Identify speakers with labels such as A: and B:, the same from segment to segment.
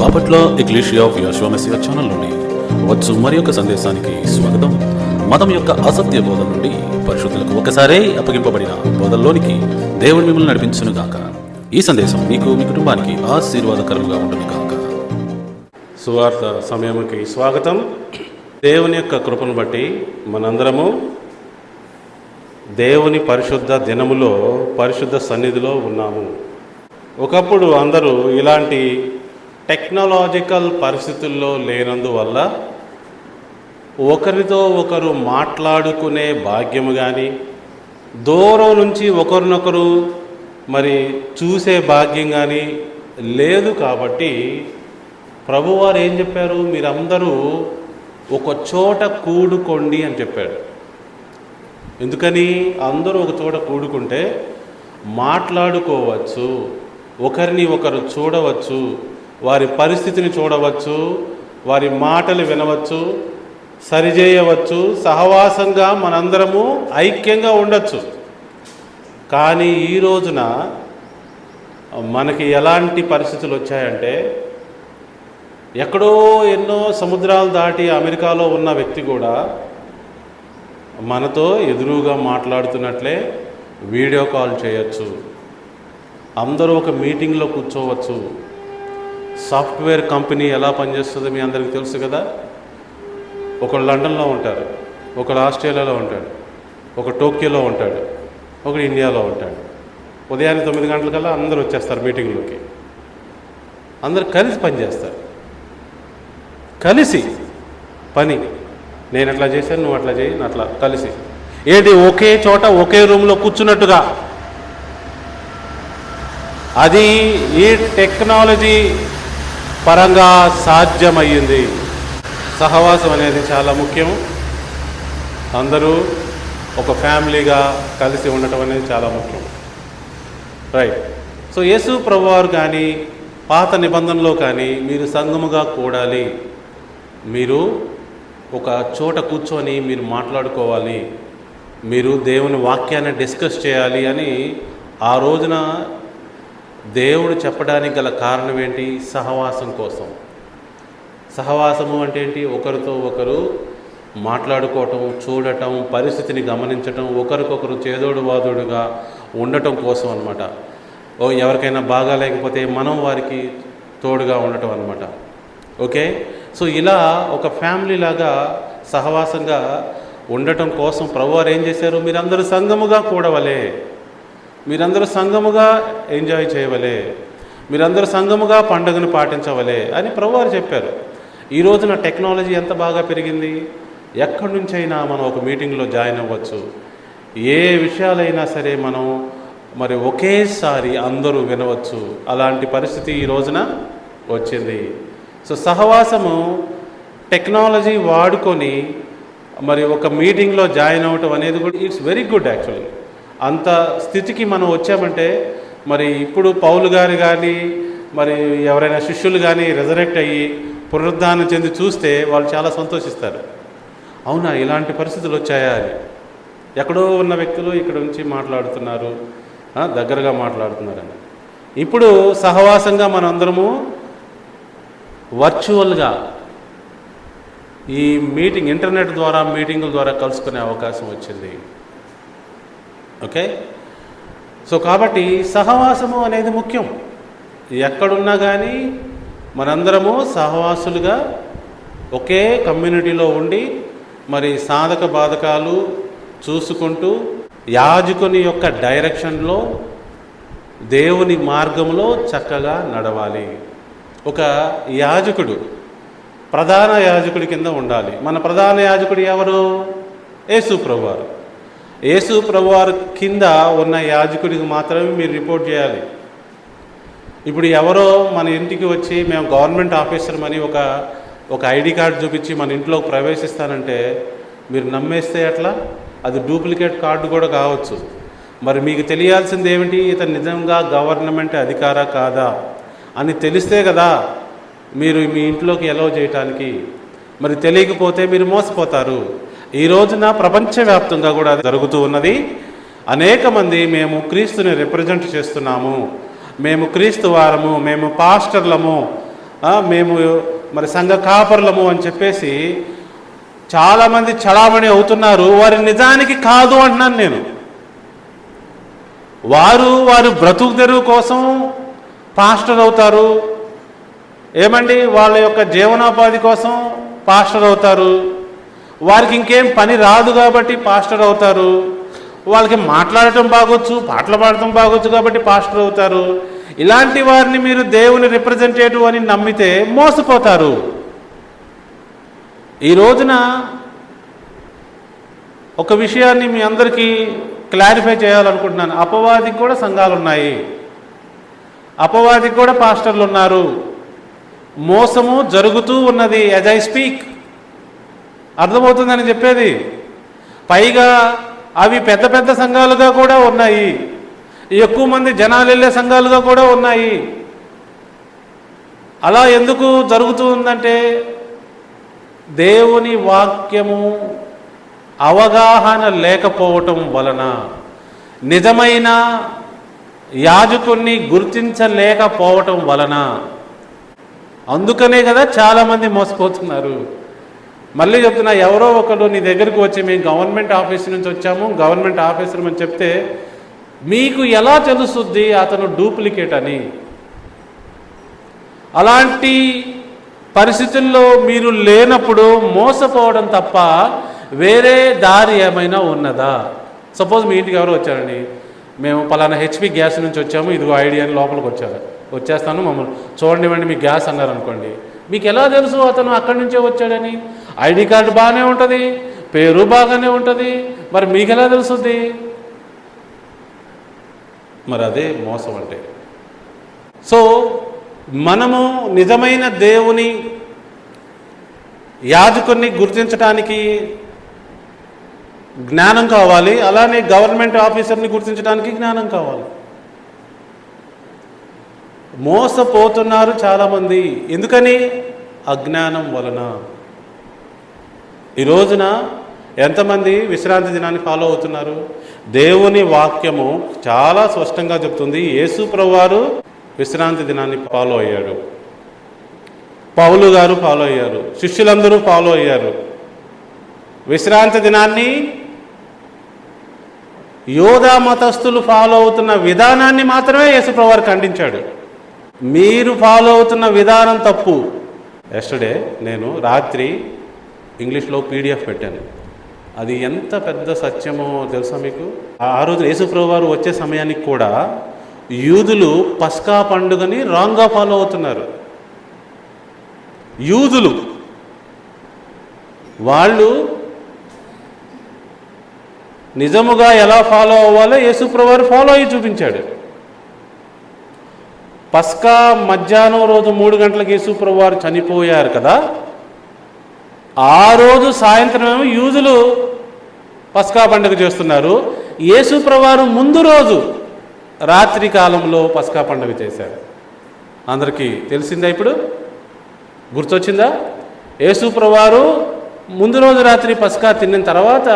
A: Bapatla ecclesia of Jehovah Messiah channel నుండి వచ్చు మరి యొక్క సందేశానికి స్వాగతం. మతం యొక్క అసత్య బోధన నుండి పరిశుద్ధులకు ఒకసారే అప్పగింపబడిన బోధల్లోనికి దేవుడు మిమ్మల్ని నడిపించును గాక. ఈ సందేశం మీకు మీ కుటుంబానికి ఆశీర్వాదకరంగా ఉంటుంది గాక.
B: సువార్త సమయంకి స్వాగతం. దేవుని యొక్క కృపను బట్టి మనందరము దేవుని పరిశుద్ధ దినములో పరిశుద్ధ సన్నిధిలో ఉన్నాము. ఒకప్పుడు అందరూ ఇలాంటి టెక్నాలజికల్ పరిస్థితుల్లో లేనందువల్ల ఒకరితో ఒకరు మాట్లాడుకునే భాగ్యము కానీ, దూరం నుంచి ఒకరినొకరు మరి చూసే భాగ్యం కానీ లేదు. కాబట్టి ప్రభువారు ఏం చెప్పారు? మీరందరూ ఒక చోట కూడుకోండి అని చెప్పాడు. ఎందుకని? అందరూ ఒక చోట కూడుకుంటే మాట్లాడుకోవచ్చు, ఒకరిని ఒకరు చూడవచ్చు, వారి పరిస్థితిని చూడవచ్చు, వారి మాటలు వినవచ్చు, సరిచేయవచ్చు, సహవాసంగా మనందరము ఐక్యంగా ఉండొచ్చు. కానీ ఈ రోజున మనకి ఎలాంటి పరిస్థితులు వచ్చాయంటే, ఎక్కడో ఎన్నో సముద్రాలు దాటి అమెరికాలో ఉన్న వ్యక్తి కూడా మనతో ఎదురుగా మాట్లాడుతున్నట్లే వీడియో కాల్ చేయొచ్చు. అందరూ ఒక మీటింగ్లో కూర్చోవచ్చు. సాఫ్ట్వేర్ కంపెనీ ఎలా పనిచేస్తుందో మీ అందరికీ తెలుసు కదా. ఒకడు లండన్లో ఉంటారు, ఒకడు ఆస్ట్రేలియాలో ఉంటాడు, ఒక టోక్యోలో ఉంటాడు, ఒకడు ఇండియాలో ఉంటాడు. ఉదయాన్నే 9 గంటలకల్లా అందరూ వచ్చేస్తారు మీటింగ్లోకి. అందరు కలిసి పనిచేస్తారు. కలిసి పని, నేను అట్లా చేశాను, నువ్వు అట్లా చేయి, అట్లా కలిసి ఏంటి ఒకే చోట ఒకే రూమ్లో కూర్చున్నట్టుగా. అది ఈ టెక్నాలజీ పరంగా సాధ్యమయ్యింది. సహవాసం అనేది చాలా ముఖ్యం. అందరూ ఒక ఫ్యామిలీగా కలిసి ఉండటం అనేది చాలా ముఖ్యం. రైట్. సో యేసు ప్రభువారు కానీ పాత నిబంధనలో కానీ మీరు సంఘముగా కూడాలి, మీరు ఒక చోట కూర్చొని మీరు మాట్లాడుకోవాలి, మీరు దేవుని వాక్యాన్ని డిస్కస్ చేయాలి అని ఆ రోజున దేవుడు చెప్పడానికి గల కారణం ఏంటి? సహవాసం కోసం. సహవాసము అంటే ఏంటి? ఒకరితో ఒకరు మాట్లాడుకోవటం, చూడటం, పరిస్థితిని గమనించటం, ఒకరికొకరు చేదోడు వాదోడుగా ఉండటం కోసం అనమాట. ఎవరికైనా బాగా లేకపోతే మనం వారికి తోడుగా ఉండటం అనమాట. ఓకే. సో ఇలా ఒక ఫ్యామిలీ లాగా సహవాసంగా ఉండటం కోసం ప్రభువారు ఏం చేశారు? మీరందరూ సంఘముగా కూడవలే, మీరందరూ సంఘముగా ఎంజాయ్ చేయవలే, మీరందరూ సంఘముగా పండుగను పాటించవలే అని ప్రభువారు చెప్పారు. ఈ రోజున టెక్నాలజీ ఎంత బాగా పెరిగింది. ఎక్కడి నుంచైనా మనం ఒక మీటింగ్లో జాయిన్ అవ్వచ్చు. ఏ విషయాలైనా సరే మనం మరి ఒకేసారి అందరూ వినవచ్చు. అలాంటి పరిస్థితి ఈ రోజున వచ్చింది. సో సహవాసము టెక్నాలజీ వాడుకొని మరి ఒక మీటింగ్లో జాయిన్ అవ్వటం అనేది కూడా ఇట్స్ వెరీ గుడ్ యాక్చువల్లీ. అంత స్థితికి మనం వచ్చామంటే మరి ఇప్పుడు పౌలు గారు కానీ మరి ఎవరైనా శిష్యులు కానీ రెజరెక్ట్ అయ్యి పునరుద్ధానం చెంది చూస్తే వాళ్ళు చాలా సంతోషిస్తారు. అవునా, ఇలాంటి పరిస్థితులు వచ్చాయా అని. ఎక్కడో ఉన్న వ్యక్తులు ఇక్కడ నుంచి మాట్లాడుతున్నారు, దగ్గరగా మాట్లాడుతున్నారని. ఇప్పుడు సహవాసంగా మనందరము వర్చువల్గా ఈ మీటింగ్ ఇంటర్నెట్ ద్వారా మీటింగుల ద్వారా కలుసుకునే అవకాశం వచ్చింది. ఓకే. సో కాబట్టి సహవాసము అనేది ముఖ్యం. ఎక్కడున్నా కానీ మనందరము సహవాసులుగా ఒకే కమ్యూనిటీలో ఉండి మరి సాధక బాధకాలు చూసుకుంటూ యాజకుని యొక్క డైరెక్షన్లో దేవుని మార్గంలో చక్కగా నడవాలి. ఒక యాజకుడు ప్రధాన యాజకుడి కింద ఉండాలి. మన ప్రధాన యాజకుడు ఎవరు? యేసు ప్రభువారు. యేసు ప్రభువారు కింద ఉన్న యాజకుడికి మాత్రమే మీరు రిపోర్ట్ చేయాలి. ఇప్పుడు ఎవరో మన ఇంటికి వచ్చి మేము గవర్నమెంట్ ఆఫీసర్ అని ఒక ఐడి కార్డు చూపించి మన ఇంట్లోకి ప్రవేశిస్తానంటే మీరు నమ్మేస్తే ఎట్లా? అది డూప్లికేట్ కార్డు కూడా కావచ్చు. మరి మీకు తెలియాల్సింది ఏమిటి? ఇతను నిజంగా గవర్నమెంట్ అధికారా కాదా అని తెలిస్తే కదా మీరు మీ ఇంట్లోకి ఎలవ్ చేయటానికి. మరి తెలియకపోతే మీరు మోసపోతారు. ఈ రోజున ప్రపంచవ్యాప్తంగా కూడా జరుగుతూ ఉన్నది. అనేక మంది మేము క్రీస్తుని రిప్రజెంట్ చేస్తున్నాము, మేము క్రీస్తు వారము, మేము పాస్టర్లము మేము మరి సంఘ కాపరులము అని చెప్పేసి చాలామంది చలామణి అవుతున్నారు. వారి నిజానికి కాదు అంటున్నాను నేను. వారు బ్రతుకు తెరువు కోసం పాస్టర్ అవుతారు. ఏమండి, వాళ్ళ యొక్క జీవనోపాధి కోసం పాస్టర్ అవుతారు. వారికి ఇంకేం పని రాదు కాబట్టి పాస్టర్ అవుతారు. వాళ్ళకి మాట్లాడటం బాగొచ్చు, పాటలు పాడటం బాగొచ్చు కాబట్టి పాస్టర్ అవుతారు. ఇలాంటి వారిని మీరు దేవుని రిప్రజెంటేటివ్ అని నమ్మితే మోసపోతారు. ఈ రోజున ఒక విషయాన్ని మీ అందరికీ క్లారిఫై చేయాలనుకుంటున్నాను. అపవాదికి కూడా సంఘాలు ఉన్నాయి, అపవాదికి కూడా పాస్టర్లు ఉన్నారు. మోసము జరుగుతూ ఉన్నది. యాజ్ ఐ స్పీక్ అర్థమవుతుందని చెప్పేది. పైగా అవి పెద్ద పెద్ద సంఘాలుగా కూడా ఉన్నాయి, ఎక్కువ మంది జనాలు వెళ్ళే సంఘాలుగా కూడా ఉన్నాయి. అలా ఎందుకు జరుగుతూ ఉందంటే దేవుని వాక్యము అవగాహన లేకపోవటం వలన, నిజమైన యాజకుణ్ణి గుర్తించలేకపోవటం వలన. అందుకనే కదా చాలామంది మోసపోతున్నారు. మళ్ళీ చెప్తున్నా, ఎవరో ఒకరు నీ దగ్గరికి వచ్చి మేము గవర్నమెంట్ ఆఫీస్ నుంచి వచ్చాము, గవర్నమెంట్ ఆఫీసర్ అని చెప్తే మీకు ఎలా తెలుస్తుంది అతను డూప్లికేట్ అని? అలాంటి పరిస్థితుల్లో మీరు లేనప్పుడు మోసపోవడం తప్ప వేరే దారి ఏమైనా ఉన్నదా? సపోజ్ మీ ఇంటికి ఎవరో వచ్చారండి, మేము పలానా హెచ్పి గ్యాస్ నుంచి వచ్చాము, ఇదిగో ఐడియా అని లోపలికి వచ్చేస్తాను, మమ్మల్ని చూడండివ్వండి మీ గ్యాస్ అన్నారు అనుకోండి. మీకు ఎలా తెలుసు అతను అక్కడి నుంచే వచ్చాడని? ఐడి కార్డు బాగానే ఉంటుంది, పేరు బాగానే ఉంటుంది, మరి మీకు ఎలా తెలుస్తుంది? మరి అదే మోసం అంటే. సో మనము నిజమైన దేవుని యాజకుని గుర్తించడానికి జ్ఞానం కావాలి, అలానే గవర్నమెంట్ ఆఫీసర్ని గుర్తించడానికి జ్ఞానం కావాలి. మోసపోతున్నారు చాలామంది. ఎందుకని? అజ్ఞానం వలన. ఈ రోజున ఎంతమంది విశ్రాంతి దినాన్ని ఫాలో అవుతున్నారు? దేవుని వాక్యము చాలా స్పష్టంగా చెప్తుంది. యేసు ప్రభువారు విశ్రాంతి దినాన్ని ఫాలో అయ్యాడు, పౌలు గారు ఫాలో అయ్యారు, శిష్యులందరూ ఫాలో అయ్యారు. విశ్రాంతి దినాన్ని యోధా మతస్థులు ఫాలో అవుతున్న విధానాన్ని మాత్రమే యేసు ప్రభువారు ఖండించాడు. మీరు ఫాలో అవుతున్న విధానం తప్పు. ఎస్టర్డే నేను రాత్రి ఇంగ్లీష్లో పీడిఎఫ్ పెట్టాను. అది ఎంత పెద్ద సత్యమో తెలుసా మీకు? ఆ రోజు యేసు ప్రభువారు వచ్చే సమయానికి కూడా యూదులు పస్కా పండుగని రాంగ్గా ఫాలో అవుతున్నారు. యూదులు వాళ్ళు నిజముగా ఎలా ఫాలో అవ్వాలో యేసు ప్రభువారు ఫాలో అయ్యి చూపించాడు. పస్కా మధ్యాహ్నం రోజు 3 గంటలకు యేసు ప్రభువారు చనిపోయారు కదా, ఆ రోజు సాయంత్రం యూదులు పస్కా పండుగ చేస్తున్నారు. యేసు ప్రభువారు ముందు రోజు రాత్రి కాలంలో పస్కా పండుగ చేశారు. అందరికీ తెలిసిందా? ఇప్పుడు గుర్తొచ్చిందా? యేసు ప్రభువారు ముందు రోజు రాత్రి పస్కా తిన్న తర్వాత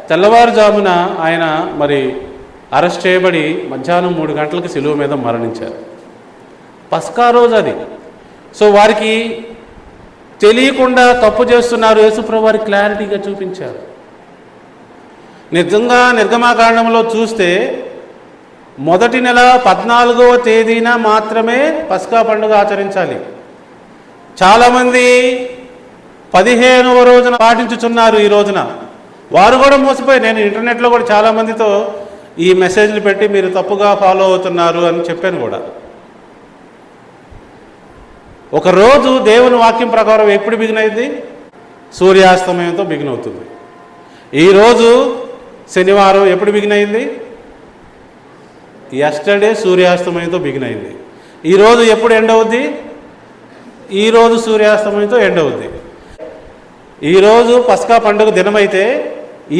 B: తెల్లవారుజామున ఆయన మరి అరెస్ట్ చేయబడి మధ్యాహ్నం 3 గంటలకు సిలువ మీద మరణించారు. పస్కా రోజు అది. సో వారికి తెలియకుండా తప్పు చేస్తున్నారు. యేసు ప్రభువారు క్లారిటీగా చూపించారు. నిజంగా నిర్గమాకాండంలో చూస్తే మొదటి నెల 14వ తేదీన మాత్రమే పస్కా పండుగ ఆచరించాలి. చాలామంది 15వ రోజున పాటించుచున్నారు. ఈ రోజున వారు కూడా మోసపోయి, నేను ఇంటర్నెట్లో కూడా చాలామందితో ఈ మెసేజ్లు పెట్టి మీరు తప్పుగా ఫాలో అవుతున్నారు అని చెప్పాను కూడా. ఒకరోజు దేవుని వాక్యం ప్రకారం ఎప్పుడు బిగిన్ అయింది? సూర్యాస్తమయంతో బిగిన్ అవుతుంది. ఈరోజు శనివారం ఎప్పుడు బిగిన్ అయింది? ఎస్టర్డే సూర్యాస్తమయంతో బిగిన్ అయింది. ఈరోజు ఎప్పుడు ఎండ్ అవుద్ది? ఈరోజు సూర్యాస్తమయంతో ఎండ్ అవుద్ది. ఈరోజు పస్కా పండుగ దినమైతే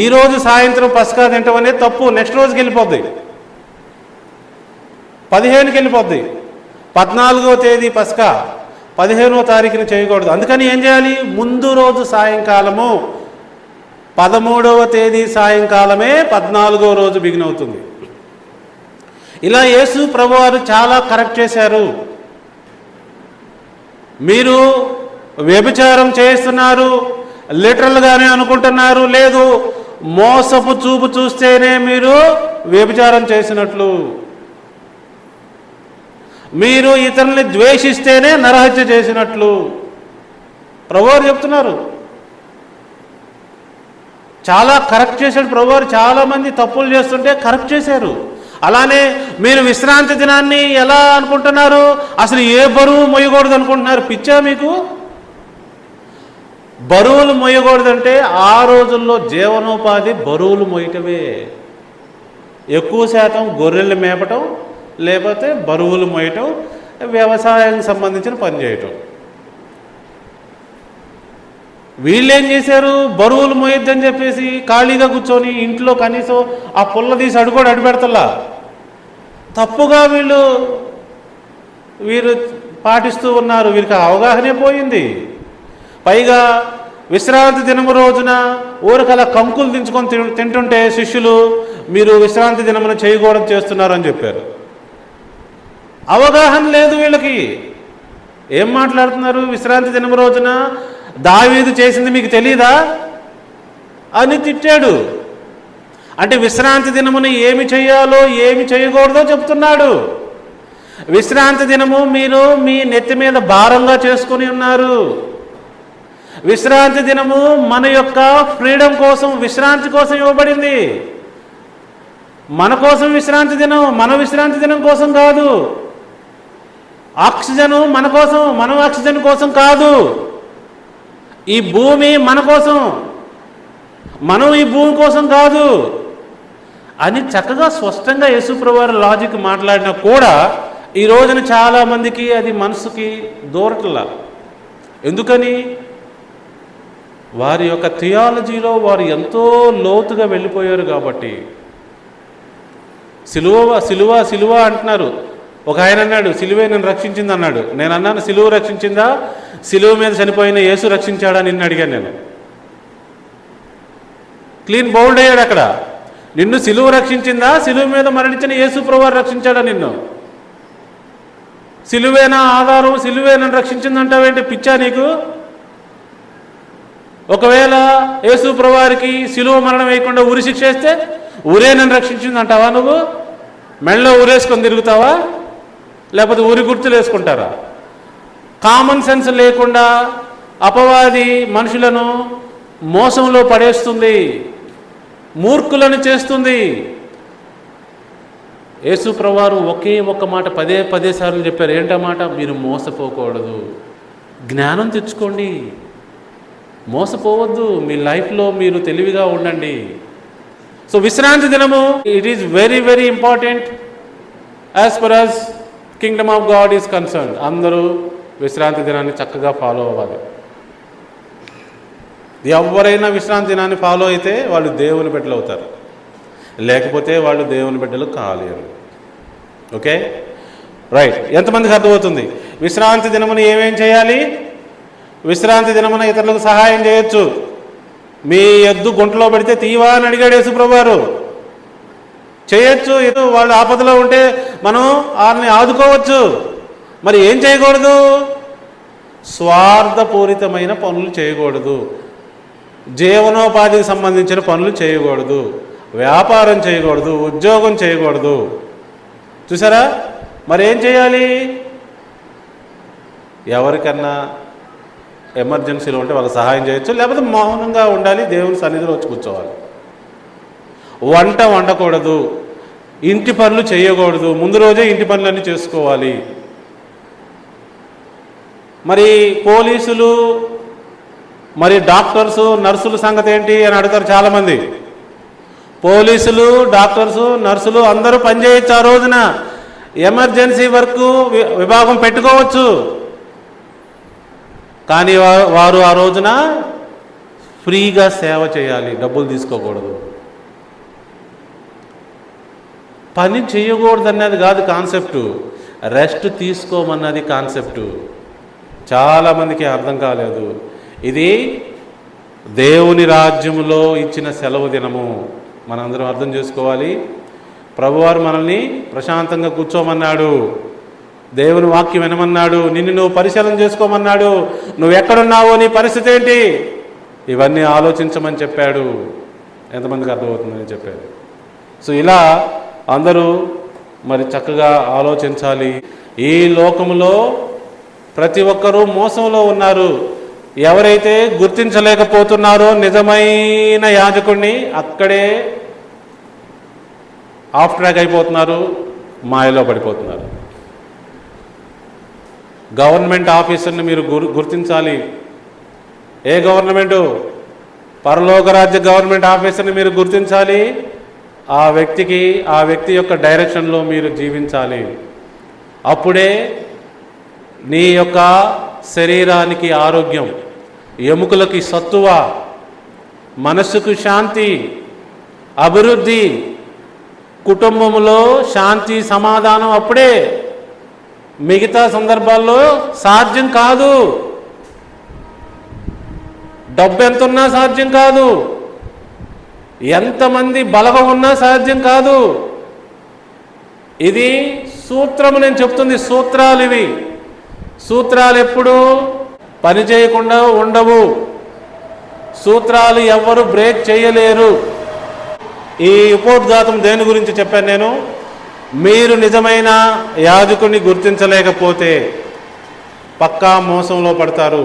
B: ఈరోజు సాయంత్రం పస్కా తినటం అనేది తప్పు. నెక్స్ట్ రోజుకి వెళ్ళిపోద్ది, 15కి వెళ్ళిపోద్ది. 14వ తేదీ పస్కా, 15వ తారీఖున చేయకూడదు. అందుకని ఏం చేయాలి? ముందు రోజు సాయంకాలము 13వ తేదీ సాయంకాలమే 14వ రోజు బిగిన్ అవుతుంది. ఇలా యేసు ప్రభువారు చాలా కరెక్ట్ చేశారు. మీరు వ్యభిచారం చేస్తున్నారు లిటరల్గానే అనుకుంటున్నారు, లేదు మోసపు చూపు చూస్తేనే మీరు వ్యభిచారం చేసినట్లు, మీరు ఇతరుల్ని ద్వేషిస్తేనే నరహత్య చేసినట్లు ప్రభువారు చెప్తున్నారు. చాలా కరెక్ట్ చేశాడు ప్రభువారు. చాలామంది తప్పులు చేస్తుంటే కరెక్ట్ చేశారు. అలానే మీరు విశ్రాంతి దినాన్ని ఎలా అనుకుంటున్నారు? అసలు ఏ బరువు మొయ్యకూడదు అనుకుంటున్నారు? పిచ్చా మీకు? బరువులు మొయ్యకూడదంటే ఆ రోజుల్లో జీవనోపాధి బరువులు మొయ్యటమే. ఎక్కువ శాతం గొర్రెలు మేపటం, లేకపోతే బరువులు మోయటం, వ్యవసాయానికి సంబంధించిన పని చేయటం. వీళ్ళేం చేశారు? బరువులు మోయొద్దని చెప్పేసి ఖాళీగా కూర్చొని ఇంట్లో కనీసం ఆ పుల్ల తీసి అడుగుడు అడిపెడతలా. తప్పుగా వీరు పాటిస్తూ ఉన్నారు. వీరికి అవగాహనే పోయింది. పైగా విశ్రాంతి దినము రోజున ఊరికలా కంకులు దించుకొని తింటుంటే శిష్యులు మీరు విశ్రాంతి దినమున చేయకూడదు చేస్తున్నారు అని చెప్పారు. అవగాహన లేదు వీళ్ళకి. ఏం మాట్లాడుతున్నారు? విశ్రాంతి దినము రోజున దావీదు చేసింది మీకు తెలీదా అని తిట్టాడు. అంటే విశ్రాంతి దినమున ఏమి చేయాలో ఏమి చేయకూడదో చెప్తున్నాడు. విశ్రాంతి దినము మీరు మీ నెత్తి మీద భారంగా చేసుకొని ఉన్నారు. విశ్రాంతి దినము మన యొక్క ఫ్రీడమ్ కోసం, విశ్రాంతి కోసం ఇవ్వబడింది. మన కోసం విశ్రాంతి దినం, మన విశ్రాంతి దినం కోసం కాదు. ఆక్సిజన్ మన కోసం, మనం ఆక్సిజన్ కోసం కాదు. ఈ భూమి మన కోసం, మనం ఈ భూమి కోసం కాదు అని చక్కగా స్పష్టంగా యేసుప్రభువారు లాజిక్ మాట్లాడినా కూడా ఈ రోజున చాలామందికి అది మనసుకి దూరట్లా. ఎందుకని? వారి యొక్క థియాలజీలో వారు ఎంతో లోతుగా వెళ్ళిపోయారు కాబట్టి. సిలువ అంటున్నారు. ఒక ఆయన అన్నాడు సిలువే నన్ను రక్షించింది అన్నాడు. నేను అన్నాను సిలువ రక్షించిందా, సిలువ మీద చనిపోయిన యేసు రక్షించాడా నిన్ను అడిగాను నేను. క్లీన్ బౌల్డ్ అయ్యాడు అక్కడ. నిన్ను సిలువ రక్షించిందా, సిలువ మీద మరణించిన యేసు ప్రభువారు రక్షించాడా నిన్ను? సిలువేనా ఆధారం, సిలువే నన్ను రక్షించిందంటావేంటి? పిచ్చా నీకు? ఒకవేళ యేసు ప్రభువారికి సిలువ మరణం వేయకుండా ఉరి శిక్ష వేస్తే ఊరే నన్ను రక్షించింది అంటావా? నువ్వు మెడలో ఊరేసుకొని తిరుగుతావా, లేకపోతే ఊరి గుర్తులు వేసుకుంటారా? కామన్ సెన్స్ లేకుండా అపవాది మనుషులను మోసంలో పడేస్తుంది, మూర్ఖులను చేస్తుంది. యేసు ప్రభువారు ఒకే ఒక్క మాట పదే సార్లు చెప్పారు. ఏంటా మాట? మీరు మోసపోకూడదు, జ్ఞానం తెచ్చుకోండి, మోసపోవద్దు, మీ లైఫ్లో మీరు తెలివిగా ఉండండి. సో విశ్రాంతి దినము it is very very important as per as Kingdom of God is concern. అందరూ విశ్రాంతి దినాన్ని చక్కగా ఫాలో అవ్వాలి. ఎవరైనా విశ్రాంతి దినాన్ని ఫాలో అయితే వాళ్ళు దేవుని బిడ్డలు అవుతారు, లేకపోతే వాళ్ళు దేవుని బిడ్డలు కాలేరు. Okay, right. ఎంతమందికి అర్థమవుతుంది? విశ్రాంతి దినమున ఏమేం చేయాలి? విశ్రాంతి దినమున ఇతరులకు సహాయం చేయొచ్చు. మీ ఎద్దు గుంటలో పెడితే తీవా అని అడిగాడు యేసుప్రభువారు. చేయొచ్చు. వాళ్ళు ఆపదలో ఉంటే మనం వారిని ఆదుకోవచ్చు. మరి ఏం చేయకూడదు? స్వార్థపూరితమైన పనులు చేయకూడదు, జీవనోపాధికి సంబంధించిన పనులు చేయకూడదు, వ్యాపారం చేయకూడదు, ఉద్యోగం చేయకూడదు. చూసారా? మరి ఏం చేయాలి? ఎవరికన్నా ఎమర్జెన్సీలో ఉంటే వాళ్ళకి సహాయం చేయొచ్చు, లేకపోతే మౌనంగా ఉండాలి, దేవుని సన్నిధిలో వచ్చి కూర్చోవాలి. వంట వండకూడదు, ఇంటి పనులు చేయకూడదు, ముందు రోజే ఇంటి పనులన్నీ చేసుకోవాలి. మరి పోలీసులు, మరి డాక్టర్సు, నర్సుల సంగతి ఏంటి అని అడుగుతారు చాలామంది. పోలీసులు, డాక్టర్సు, నర్సులు అందరూ పనిచేయచ్చు. ఆ రోజున ఎమర్జెన్సీ వర్క్ విభాగం పెట్టుకోవచ్చు. కానీ వారు ఆ రోజున ఫ్రీగా సేవ చేయాలి, డబ్బులు తీసుకోకూడదు. పని చేయకూడదు అన్నది కాదు కాన్సెప్టు, రెస్ట్ తీసుకోమన్నది కాన్సెప్టు. చాలామందికి అర్థం కాలేదు. ఇది దేవుని రాజ్యములో ఇచ్చిన సెలవు దినము, మనందరం అర్థం చేసుకోవాలి. ప్రభువారు మనల్ని ప్రశాంతంగా కూర్చోమన్నాడు. దేవుని వాక్యం వినమన్నాడు, నిన్ను నువ్వు పరిశీలన చేసుకోమన్నాడు, నువ్వు ఎక్కడున్నావో, నీ పరిస్థితి ఏంటి, ఇవన్నీ ఆలోచించమని చెప్పాడు. ఎంతమందికి అర్థమవుతుందని చెప్పాడు. సో ఇలా అందరూ మరి చక్కగా ఆలోచించాలి. ఈ లోకములో ప్రతి ఒక్కరూ మోసంలో ఉన్నారు. ఎవరైతే గుర్తించలేకపోతున్నారో నిజమైన యాజకుడిని, అక్కడే ఆఫ్ ట్రాక్ అయిపోతున్నారు, మాయలో పడిపోతున్నారు. గవర్నమెంట్ ఆఫీసర్ని మీరు గుర్తించాలి. ఏ గవర్నమెంటు? పరలోక రాజ్య గవర్నమెంట్ ఆఫీసర్ని మీరు గుర్తించాలి. ఆ వ్యక్తి యొక్క డైరెక్షన్లో మీరు జీవించాలి. అప్పుడే నీ యొక్క శరీరానికి ఆరోగ్యం, ఎముకలకి సత్తువ, మనస్సుకు శాంతి, అభివృద్ధి, కుటుంబంలో శాంతి సమాధానం అప్పుడే. మిగతా సందర్భాల్లో సాధ్యం కాదు. డబ్బు ఎంతున్నా సాధ్యం కాదు, ఎంతమంది బలగం ఉన్నా సాధ్యం కాదు. ఇది సూత్రము, నేను చెప్తుంది సూత్రాలు. ఇవి సూత్రాలు ఎప్పుడు పని చేయకుండా ఉండవు. సూత్రాలు ఎవ్వరు బ్రేక్ చేయలేరు. ఈ ఉపోద్ఘాతం దేని గురించి చెప్పాను నేను? మీరు నిజమైన యాజకుడిని గుర్తించలేకపోతే పక్కా మోసంలో పడతారు.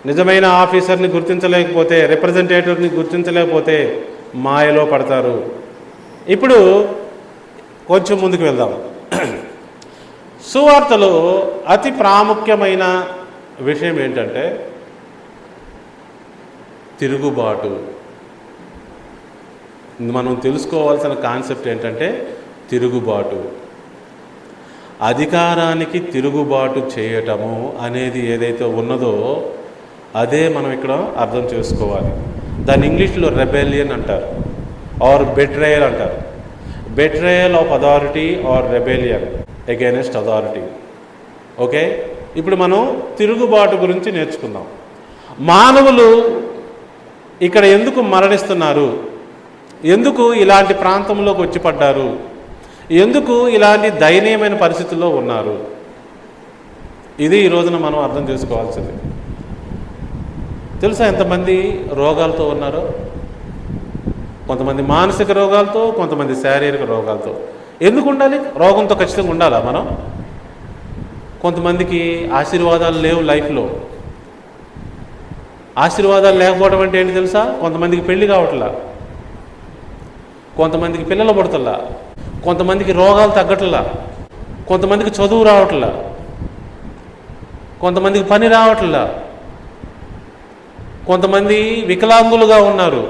B: నిజమైన ఆఫీసర్ని గుర్తించలేకపోతే, రిప్రజెంటేటివ్ని గుర్తించలేకపోతే మాయలో పడతారు. ఇప్పుడు కొంచెం ముందుకు వెళ్దాం. సువార్తలో అతి ప్రాముఖ్యమైన విషయం ఏంటంటే తిరుగుబాటు. మనం తెలుసుకోవాల్సిన కాన్సెప్ట్ ఏంటంటే తిరుగుబాటు. అధికారానికి తిరుగుబాటు చేయటము అనేది ఏదైతే ఉన్నదో అదే మనం ఇక్కడ అర్థం చేసుకోవాలి. దాన్ని ఇంగ్లీష్లో రెబెలియన్ అంటారు, ఆర్ బెట్రేయల్ అంటారు. Betrayal of authority or rebellion against authority. Okay, ఇప్పుడు మనం తిరుగుబాటు గురించి నేర్చుకుందాం. మానవులు ఇక్కడ ఎందుకు మరణిస్తున్నారు? ఎందుకు ఇలాంటి ప్రాంతంలోకి వచ్చి పడ్డారు? ఎందుకు ఇలాంటి దయనీయమైన పరిస్థితుల్లో ఉన్నారు? ఇది ఈ రోజున మనం అర్థం చేసుకోవాల్సింది. తెలుసా ఎంతమంది రోగాలతో ఉన్నారో? కొంతమంది మానసిక రోగాలతో, కొంతమంది శారీరక రోగాలతో. ఎందుకు ఉండాలి? రోగంతో ఖచ్చితంగా ఉండాలా మనం? కొంతమందికి ఆశీర్వాదాలు లేవు లైఫ్లో. ఆశీర్వాదాలు లేకపోవడం అంటే ఏంటి తెలుసా? కొంతమందికి పెళ్లి కావట్లా, కొంతమందికి పిల్లలు పుడతల్లా, కొంతమందికి రోగాలు తగ్గట్లా, కొంతమందికి చదువు రావట్లా, కొంతమందికి పని రావట్లా, కొంతమంది వికలాంగులుగా ఉన్నారు,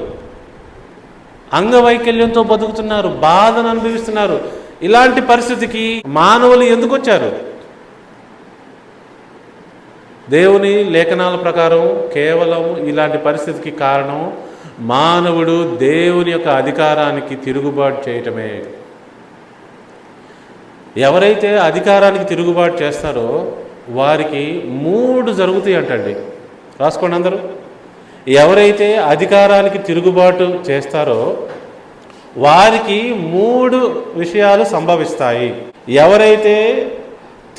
B: అంగవైకల్యంతో బతుకుతున్నారు, బాధను అనుభవిస్తున్నారు. ఇలాంటి పరిస్థితికి మానవులు ఎందుకు వచ్చారు? దేవుని లేఖనాల ప్రకారం కేవలం ఇలాంటి పరిస్థితికి కారణం మానవుడు దేవుని యొక్క అధికారానికి తిరుగుబాటు చేయటమే. ఎవరైతే అధికారానికి తిరుగుబాటు చేస్తారో వారికి 3 జరుగుతాయి అంటండి. రాసుకోండి అందరూ. ఎవరైతే అధికారానికి తిరుగుబాటు చేస్తారో వారికి 3 విషయాలు సంభవిస్తాయి. ఎవరైతే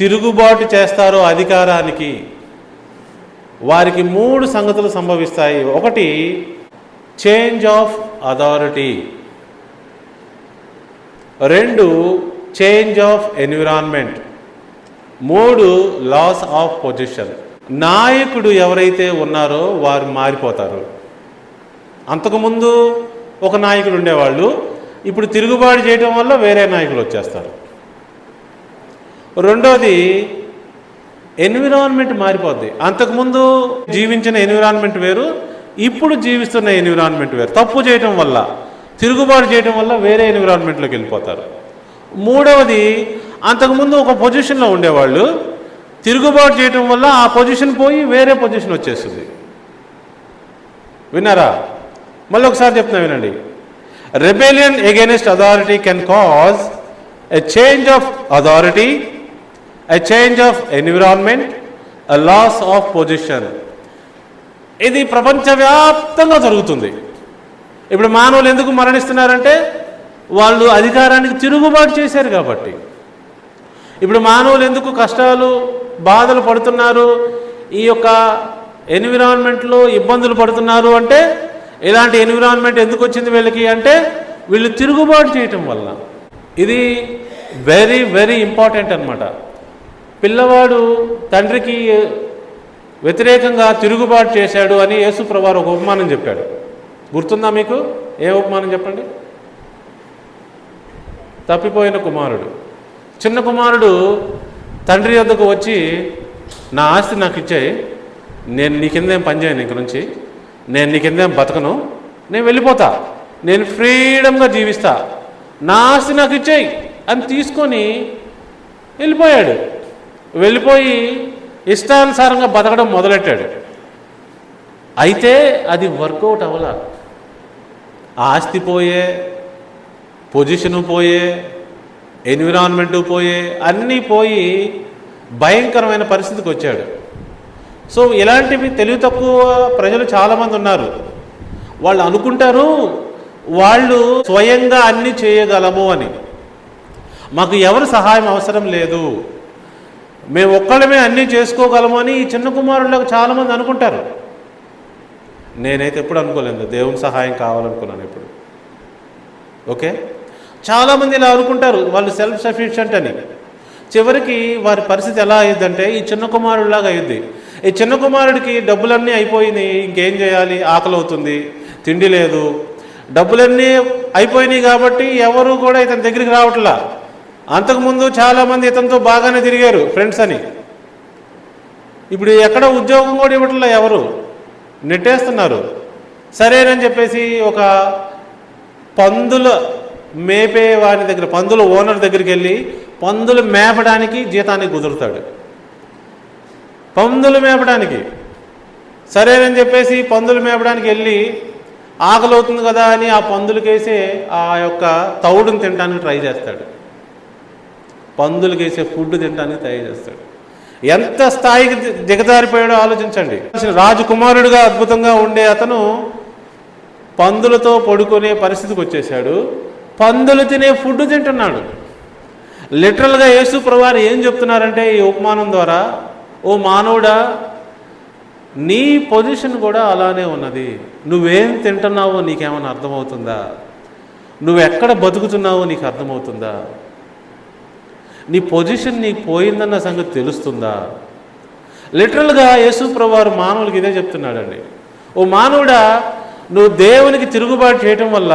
B: తిరుగుబాటు చేస్తారో అధికారానికి వారికి 3 సంగతులు సంభవిస్తాయి. 1 change of authority, 2 change of environment, 3 loss of position. నాయకుడు ఎవరైతే ఉన్నారో వారు మారిపోతారు. అంతకుముందు ఒక నాయకుడు ఉండేవాళ్ళు, ఇప్పుడు తిరుగుబాటు చేయడం వల్ల వేరే నాయకులు వచ్చేస్తారు. 2వది ఎన్విరాన్మెంట్ మారిపోద్ది. అంతకుముందు జీవించిన ఎన్విరాన్మెంట్ వేరు, ఇప్పుడు జీవిస్తున్న ఎన్విరాన్మెంట్ వేరు. తప్పు చేయటం వల్ల, తిరుగుబాటు చేయటం వల్ల వేరే ఎన్విరాన్మెంట్లోకి వెళ్ళిపోతారు. 3వది అంతకుముందు ఒక పొజిషన్లో ఉండేవాళ్ళు, తిరుగుబాటు చేయటం వల్ల ఆ పొజిషన్ పోయి వేరే పొజిషన్ వచ్చేస్తుంది. విన్నారా? మళ్ళీ ఒకసారి చెప్తున్నా వినండి. Rebellion against authority can cause a change of authority, a change of environment, a loss of position. ఇది ప్రపంచవ్యాప్తంగా జరుగుతుంది. ఇప్పుడు మానవులు ఎందుకు మరణిస్తున్నారంటే వాళ్ళు అధికారానికి తిరుగుబాటు చేశారు కాబట్టి. ఇప్పుడు మానవులు ఎందుకు కష్టాలు బాధలు పడుతున్నారు, ఈ యొక్క ఎన్విరాన్మెంట్లో ఇబ్బందులు పడుతున్నారు అంటే, ఇలాంటి ఎన్విరాన్మెంట్ ఎందుకు వచ్చింది వీళ్ళకి అంటే, వీళ్ళు తిరుగుబాటు చేయటం వల్ల. ఇది వెరీ వెరీ ఇంపార్టెంట్ అన్నమాట. పిల్లవాడు తండ్రికి వ్యతిరేకంగా తిరుగుబాటు చేశాడు అని యేసు ప్రభువారు ఒక ఉపమానం చెప్పాడు. గుర్తుందా మీకు? ఏ ఉపమానం చెప్పండి? తప్పిపోయిన కుమారుడు. చిన్న కుమారుడు తండ్రి వద్దకు వచ్చి, నా ఆస్తి నాకు ఇచ్చేయి, నేను నీ కిందేం పని చేయను, ఇంక నుంచి నేను నీ కిందేం బతకను, నేను వెళ్ళిపోతా, నేను ఫ్రీడమ్గా జీవిస్తా, నా ఆస్తి నాకు ఇచ్చేయి అని తీసుకొని వెళ్ళిపోయాడు. వెళ్ళిపోయి ఇష్టానుసారంగా బతకడం మొదలెట్టాడు. అయితే అది వర్కౌట్ అవ్వలా. ఆస్తి పోయే, పొజిషను పోయే, ఎన్విరాన్మెంటు పోయే, అన్నీ పోయి భయంకరమైన పరిస్థితికి వచ్చాడు. సో ఇలాంటివి తెలివి తక్కువ ప్రజలు చాలామంది ఉన్నారు. వాళ్ళు అనుకుంటారు వాళ్ళు స్వయంగా అన్నీ చేయగలము అని. మాకు ఎవరు సహాయం అవసరం లేదు, మేము ఒక్కళ్ళమే అన్నీ చేసుకోగలము అని ఈ చిన్న కుమారులకు చాలామంది అనుకుంటారు. నేనైతే ఎప్పుడు అనుకోలేదు, దేవుని సహాయం కావాలనుకున్నాను ఎప్పుడు. ఓకే, చాలామంది ఇలా అనుకుంటారు, వాళ్ళు సెల్ఫ్ సఫిషియెంట్ అని. చివరికి వారి పరిస్థితి ఎలా అయ్యిద్దంటే ఈ చిన్న కుమారుడిలాగా అయ్యిద్ది. ఈ చిన్న కుమారుడికి డబ్బులన్నీ అయిపోయినాయి, ఇంకేం చేయాలి, ఆకలి అవుతుంది, తిండి లేదు, డబ్బులన్నీ అయిపోయినాయి కాబట్టి ఎవరు కూడా ఇతని దగ్గరికి రావట్లా. అంతకుముందు చాలామంది ఇతనితో బాగానే తిరిగారు ఫ్రెండ్స్ అని. ఇప్పుడు ఎక్కడ ఉద్యోగం కూడా ఇవ్వట్లా, ఎవరు నెట్టేస్తున్నారు. సరేనని చెప్పేసి ఒక పందుల మేపే వారి దగ్గర, పందుల ఓనర్ దగ్గరికి వెళ్ళి పందులు మేపడానికి జీతానికి కుదురుతాడు. పందులు మేపడానికి సరేనని చెప్పేసి పందులు మేపడానికి వెళ్ళి ఆకలి అవుతుంది కదా అని ఆ పందులకేసే ఆ యొక్క తౌడుని తినడానికి ట్రై చేస్తాడు. పందులకేసే ఫుడ్ తినడానికి ట్రై చేస్తాడు. ఎంత స్థాయికి దిగజారిపోయాడో ఆలోచించండి. రాజకుమారుడిగా అద్భుతంగా ఉండే అతను పందులతో పడుకునే పరిస్థితికి వచ్చేసాడు. పందులు తినే ఫుడ్ తింటున్నాడు. లిటరల్గా యేసు ప్రభువారు ఏం చెప్తున్నారంటే ఈ ఉపమానం ద్వారా, ఓ మానవుడా, నీ పొజిషన్ కూడా అలానే ఉన్నది. నువ్వేం తింటున్నావో నీకేమైనా అర్థమవుతుందా? నువ్వెక్కడ బతుకుతున్నావో నీకు అర్థమవుతుందా? నీ పొజిషన్ నీకు పోయిందన్న సంగతి తెలుస్తుందా? లిటరల్గా యేసు ప్రభువారు మానవులకి ఇదే చెప్తున్నాడండి. ఓ మానవుడా, నువ్వు దేవునికి తిరుగుబాటు చేయటం వల్ల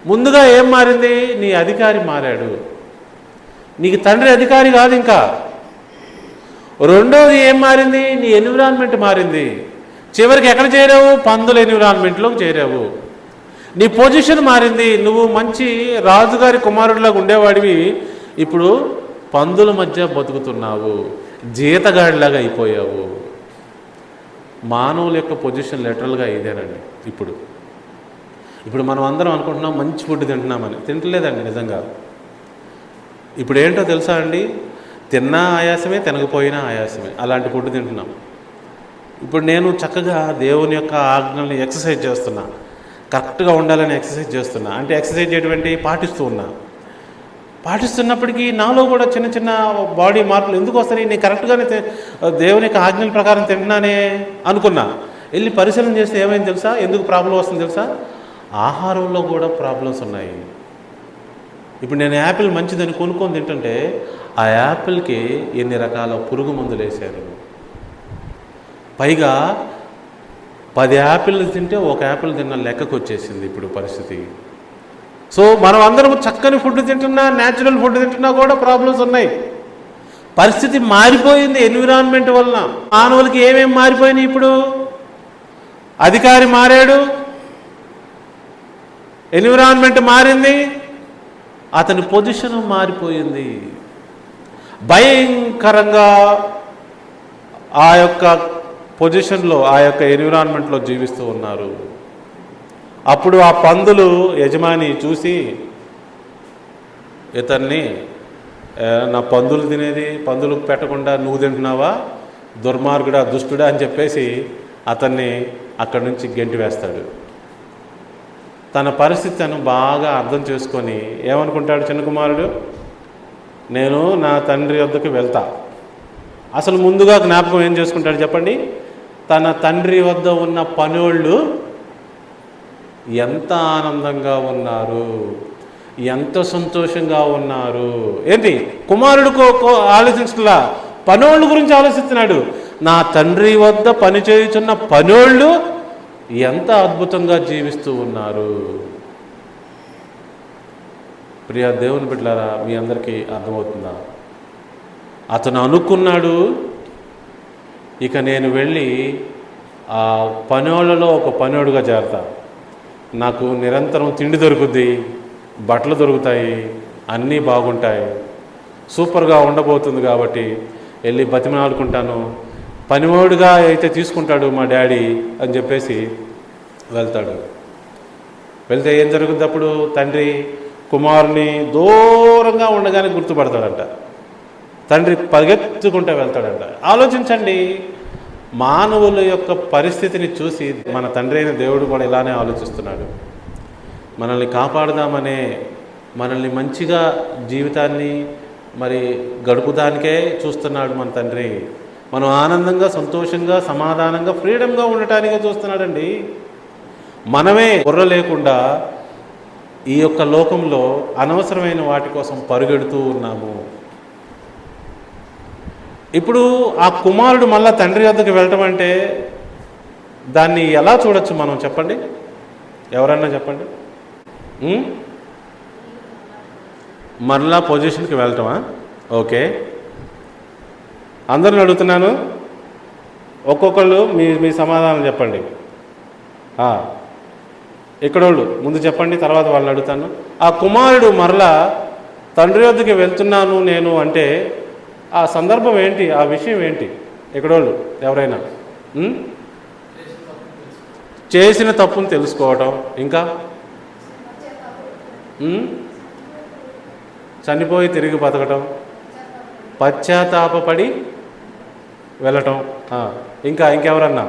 B: ముందుగా ఏం మారింది? నీ అధికారి మారాడు. నీకు తండ్రి అధికారి కాదు ఇంకా. రెండోది ఏం మారింది? నీ ఎన్విరాన్మెంట్ మారింది. చివరికి ఎక్కడ చేరావు? పందుల ఎన్విరాన్మెంట్లోకి చేరావు. నీ పొజిషన్ మారింది. నువ్వు మంచి రాజుగారి కుమారుడిలాగా ఉండేవాడివి, ఇప్పుడు పందుల మధ్య బతుకుతున్నావు, జీతగాడిలాగా అయిపోయావు. మానవుల యొక్క పొజిషన్ లిటరల్గా ఇదేనండి. ఇప్పుడు మనం అందరం అనుకుంటున్నాం మంచి ఫుడ్ తింటున్నామని. తింటలేదండి నిజంగా. ఇప్పుడు ఏంటో తెలుసా అండి, తిన్నా ఆయాసమే, తినకపోయినా ఆయాసమే, అలాంటి ఫుడ్ తింటున్నాం. ఇప్పుడు నేను చక్కగా దేవుని యొక్క ఆజ్ఞల్ని ఎక్సర్సైజ్ చేస్తున్నా, కరెక్ట్గా ఉండాలని ఎక్సర్సైజ్ చేస్తున్నా. అంటే ఎక్సర్సైజ్ చేయటువంటి పాటిస్తున్నప్పటికీ నాలో కూడా చిన్న చిన్న బాడీ మార్పులు ఎందుకు వస్తాయి? నేను కరెక్ట్గానే దేవుని యొక్క ఆజ్ఞల ప్రకారం తింటున్నానే అనుకున్నా. వెళ్ళి పరిశీలన చేస్తే ఏమైంది తెలుసా? ఎందుకు ప్రాబ్లం వస్తుంది తెలుసా? ఆహారంలో కూడా ప్రాబ్లమ్స్ ఉన్నాయి. ఇప్పుడు నేను యాపిల్ మంచిదని కొనుక్కొని తింటుంటే ఆ యాపిల్కి ఎన్ని రకాల పురుగు మందులు వేశారు. పైగా 10 యాపిల్ తింటే ఒక యాపిల్ తిన్న లెక్కకు వచ్చేసింది ఇప్పుడు పరిస్థితి. సో మనం అందరం చక్కని ఫుడ్ తింటున్నా, న్యాచురల్ ఫుడ్ తింటున్నా కూడా ప్రాబ్లమ్స్ ఉన్నాయి. పరిస్థితి మారిపోయింది ఎన్విరాన్మెంట్ వలన. మానవులకి ఏమేమి మారిపోయినాయి? ఇప్పుడు అధికారి మారాడు, ఎన్విరాన్మెంట్ మారింది, అతని పొజిషన్ మారిపోయింది. భయంకరంగా ఆ యొక్క పొజిషన్లో, ఆ యొక్క ఎన్విరాన్మెంట్లో జీవిస్తూ ఉన్నారు. అప్పుడు ఆ పందులు యజమాని చూసి ఇతన్ని, నా పందులు తినేది పందులు పెట్టకుండా నువ్వు తింటున్నావా, దుర్మార్గుడా, దుష్టుడా అని చెప్పేసి అతన్ని అక్కడి నుంచి గెంటి వేస్తాడు. తన పరిస్థితి తను బాగా అర్థం చేసుకొని ఏమనుకుంటాడు చిన్న కుమారుడు? నేను నా తండ్రి వద్దకు వెళ్తా. అసలు ముందుగా జ్ఞాపకం ఏం చేసుకుంటాడు చెప్పండి? తన తండ్రి వద్ద ఉన్న పనోళ్ళు ఎంత ఆనందంగా ఉన్నారు, ఎంత సంతోషంగా ఉన్నారు. ఏంటి కుమారుడు ఆలోచించట్లా, పనోళ్ళ గురించి ఆలోచిస్తున్నాడు. నా తండ్రి వద్ద పని చేయుచున్న పనోళ్ళు ఎంత అద్భుతంగా జీవిస్తూ ఉన్నారు. ప్రియ దేవుని బిడ్డలారా, మీ అందరికీ అర్థమవుతుందా? అతను అనుకున్నాడు, ఇక నేను వెళ్ళి ఆ పనోళ్ళలో ఒక పనోడుగా చేరతా. నాకు నిరంతరం తిండి దొరుకుద్ది, బట్టలు దొరుకుతాయి, అన్నీ బాగుంటాయి, సూపర్గా ఉండబోతుంది. కాబట్టి వెళ్ళి బతిమలాడుకుంటాను, పనివాడుగా అయితే తీసుకుంటాడు మా డాడీ అని చెప్పేసి వెళ్తాడు. వెళ్తే ఏం జరుగుద్ది? అప్పుడు తండ్రి కుమారుని దూరంగా ఉండగానే గుర్తుపడతాడంట. తండ్రి పరిగెత్తుకుంటూ వెళ్తాడంట. ఆలోచించండి, మానవుల యొక్క పరిస్థితిని చూసి మన తండ్రి అయిన దేవుడు కూడా ఇలానే ఆలోచిస్తున్నాడు. మనల్ని కాపాడదామనే, మనల్ని మంచిగా జీవితాన్ని మరి గడుపుదానికే చూస్తున్నాడు మన తండ్రి. మనం ఆనందంగా, సంతోషంగా, సమాధానంగా, ఫ్రీడంగా ఉండటానికే చూస్తున్నాడండి. మనమే బుర్ర లేకుండా ఈ యొక్క లోకంలో అనవసరమైన వాటి కోసం పరుగెడుతూ ఉన్నాము. ఇప్పుడు ఆ కుమారుడు మళ్ళా తండ్రి వద్దకు వెళ్ళటం అంటే దాన్ని ఎలా చూడొచ్చు మనం? చెప్పండి, ఎవరన్నా చెప్పండి. మరలా పొజిషన్కి వెళ్ళటమా? ఓకే, అందరిని అడుగుతున్నాను, ఒక్కొక్కళ్ళు మీ సమాధానం చెప్పండి. ఇక్కడోళ్ళు ముందు చెప్పండి, తర్వాత వాళ్ళని అడుగుతాను. ఆ కుమారుడు మరలా తండ్రి వద్దకు వెళ్తున్నాను నేను అంటే ఆ సందర్భం ఏంటి, ఆ విషయం ఏంటి? ఇక్కడోళ్ళు ఎవరైనా చేసిన తప్పును తెలుసుకోవటం, ఇంకా చనిపోయి తిరిగి బతకటం, పశ్చాత్తాపపడి వెళ్ళటం, ఇంకెవరన్నా?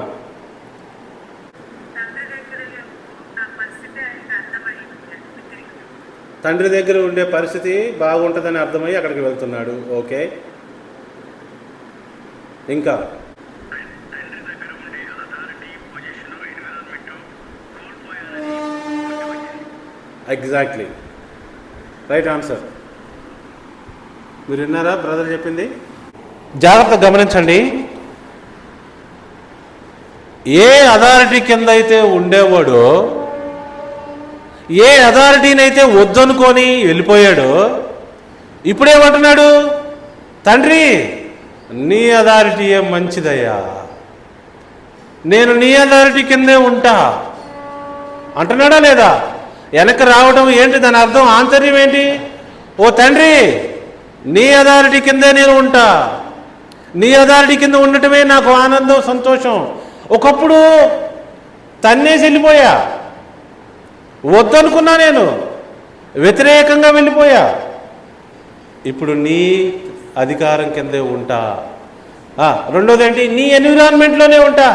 B: తండ్రి దగ్గర ఉండే పరిస్థితి బాగుంటుందని అర్థమై అక్కడికి వెళ్తున్నాడు. ఓకే, ఇంకా ఎగ్జాక్ట్లీ రైట్ ఆన్సర్. మీరు విన్నారా బ్రదర్ చెప్పింది? జాగ్రత్తగా గమనించండి. ఏ అథారిటీ కింద అయితే ఉండేవాడో, ఏ అథారిటీనైతే వద్దనుకొని వెళ్ళిపోయాడో, ఇప్పుడేమంటున్నాడు? తండ్రి, నీ అథారిటీ ఏం మంచిదయ్యా, నేను నీ అథారిటీ కిందే ఉంటా అంటున్నాడా లేదా? వెనక్కి రావడం ఏంటి దాని అర్థం, ఆంతర్యం ఏంటి? ఓ తండ్రి, నీ అథారిటీ కిందే నేను ఉంటా, నీ అథారిటీ కింద ఉండటమే నాకు ఆనందం, సంతోషం. ఒకప్పుడు తన్నేసి వెళ్ళిపోయా, వద్దనుకున్నా, నేను వ్యతిరేకంగా వెళ్ళిపోయా, ఇప్పుడు నీ అధికారం కిందే ఉంటా. రెండోది ఏంటి? నీ ఎన్విరాన్మెంట్లోనే ఉంటా,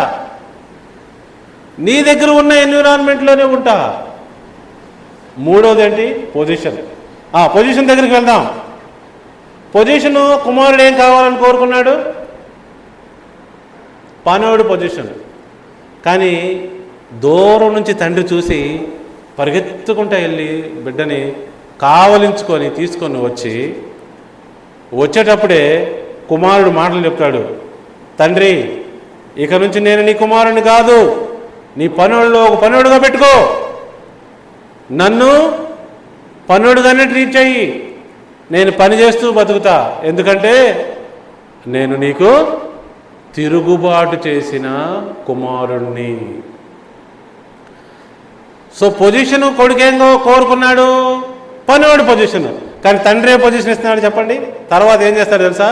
B: నీ దగ్గర ఉన్న ఎన్విరాన్మెంట్లోనే ఉంటా. మూడోది ఏంటి? పొజిషన్. పొజిషన్ దగ్గరికి వెళ్దాం. పొజిషను, కుమారుడు ఏం కావాలని కోరుకున్నాడు? పనోడు పొజిషన్. కానీ దూరం నుంచి తండ్రి చూసి పరిగెత్తుకుంటూ వెళ్ళి బిడ్డని కావలించుకొని తీసుకొని వచ్చేటప్పుడే కుమారుడు మాటలు చెప్తాడు. తండ్రి, ఇక నుంచి నేను నీ కుమారుడిని కాదు, నీ పనోళ్ళలో ఒక పనోడుగా పెట్టుకో, నన్ను పనోడుగానే ట్రీట్ చెయ్యి, నేను పని చేస్తూ బతుకుతా, ఎందుకంటే నేను నీకు తిరుగుబాటు చేసిన కుమారుణ్ణి. సో పొజిషన్ కొడుకేంగో కోరుకున్నాడు, పనివాడు పొజిషన్. కానీ తండ్రి ఏ పొజిషన్ ఇస్తున్నాడు చెప్పండి? తర్వాత ఏం చేస్తాడు తెలుసా?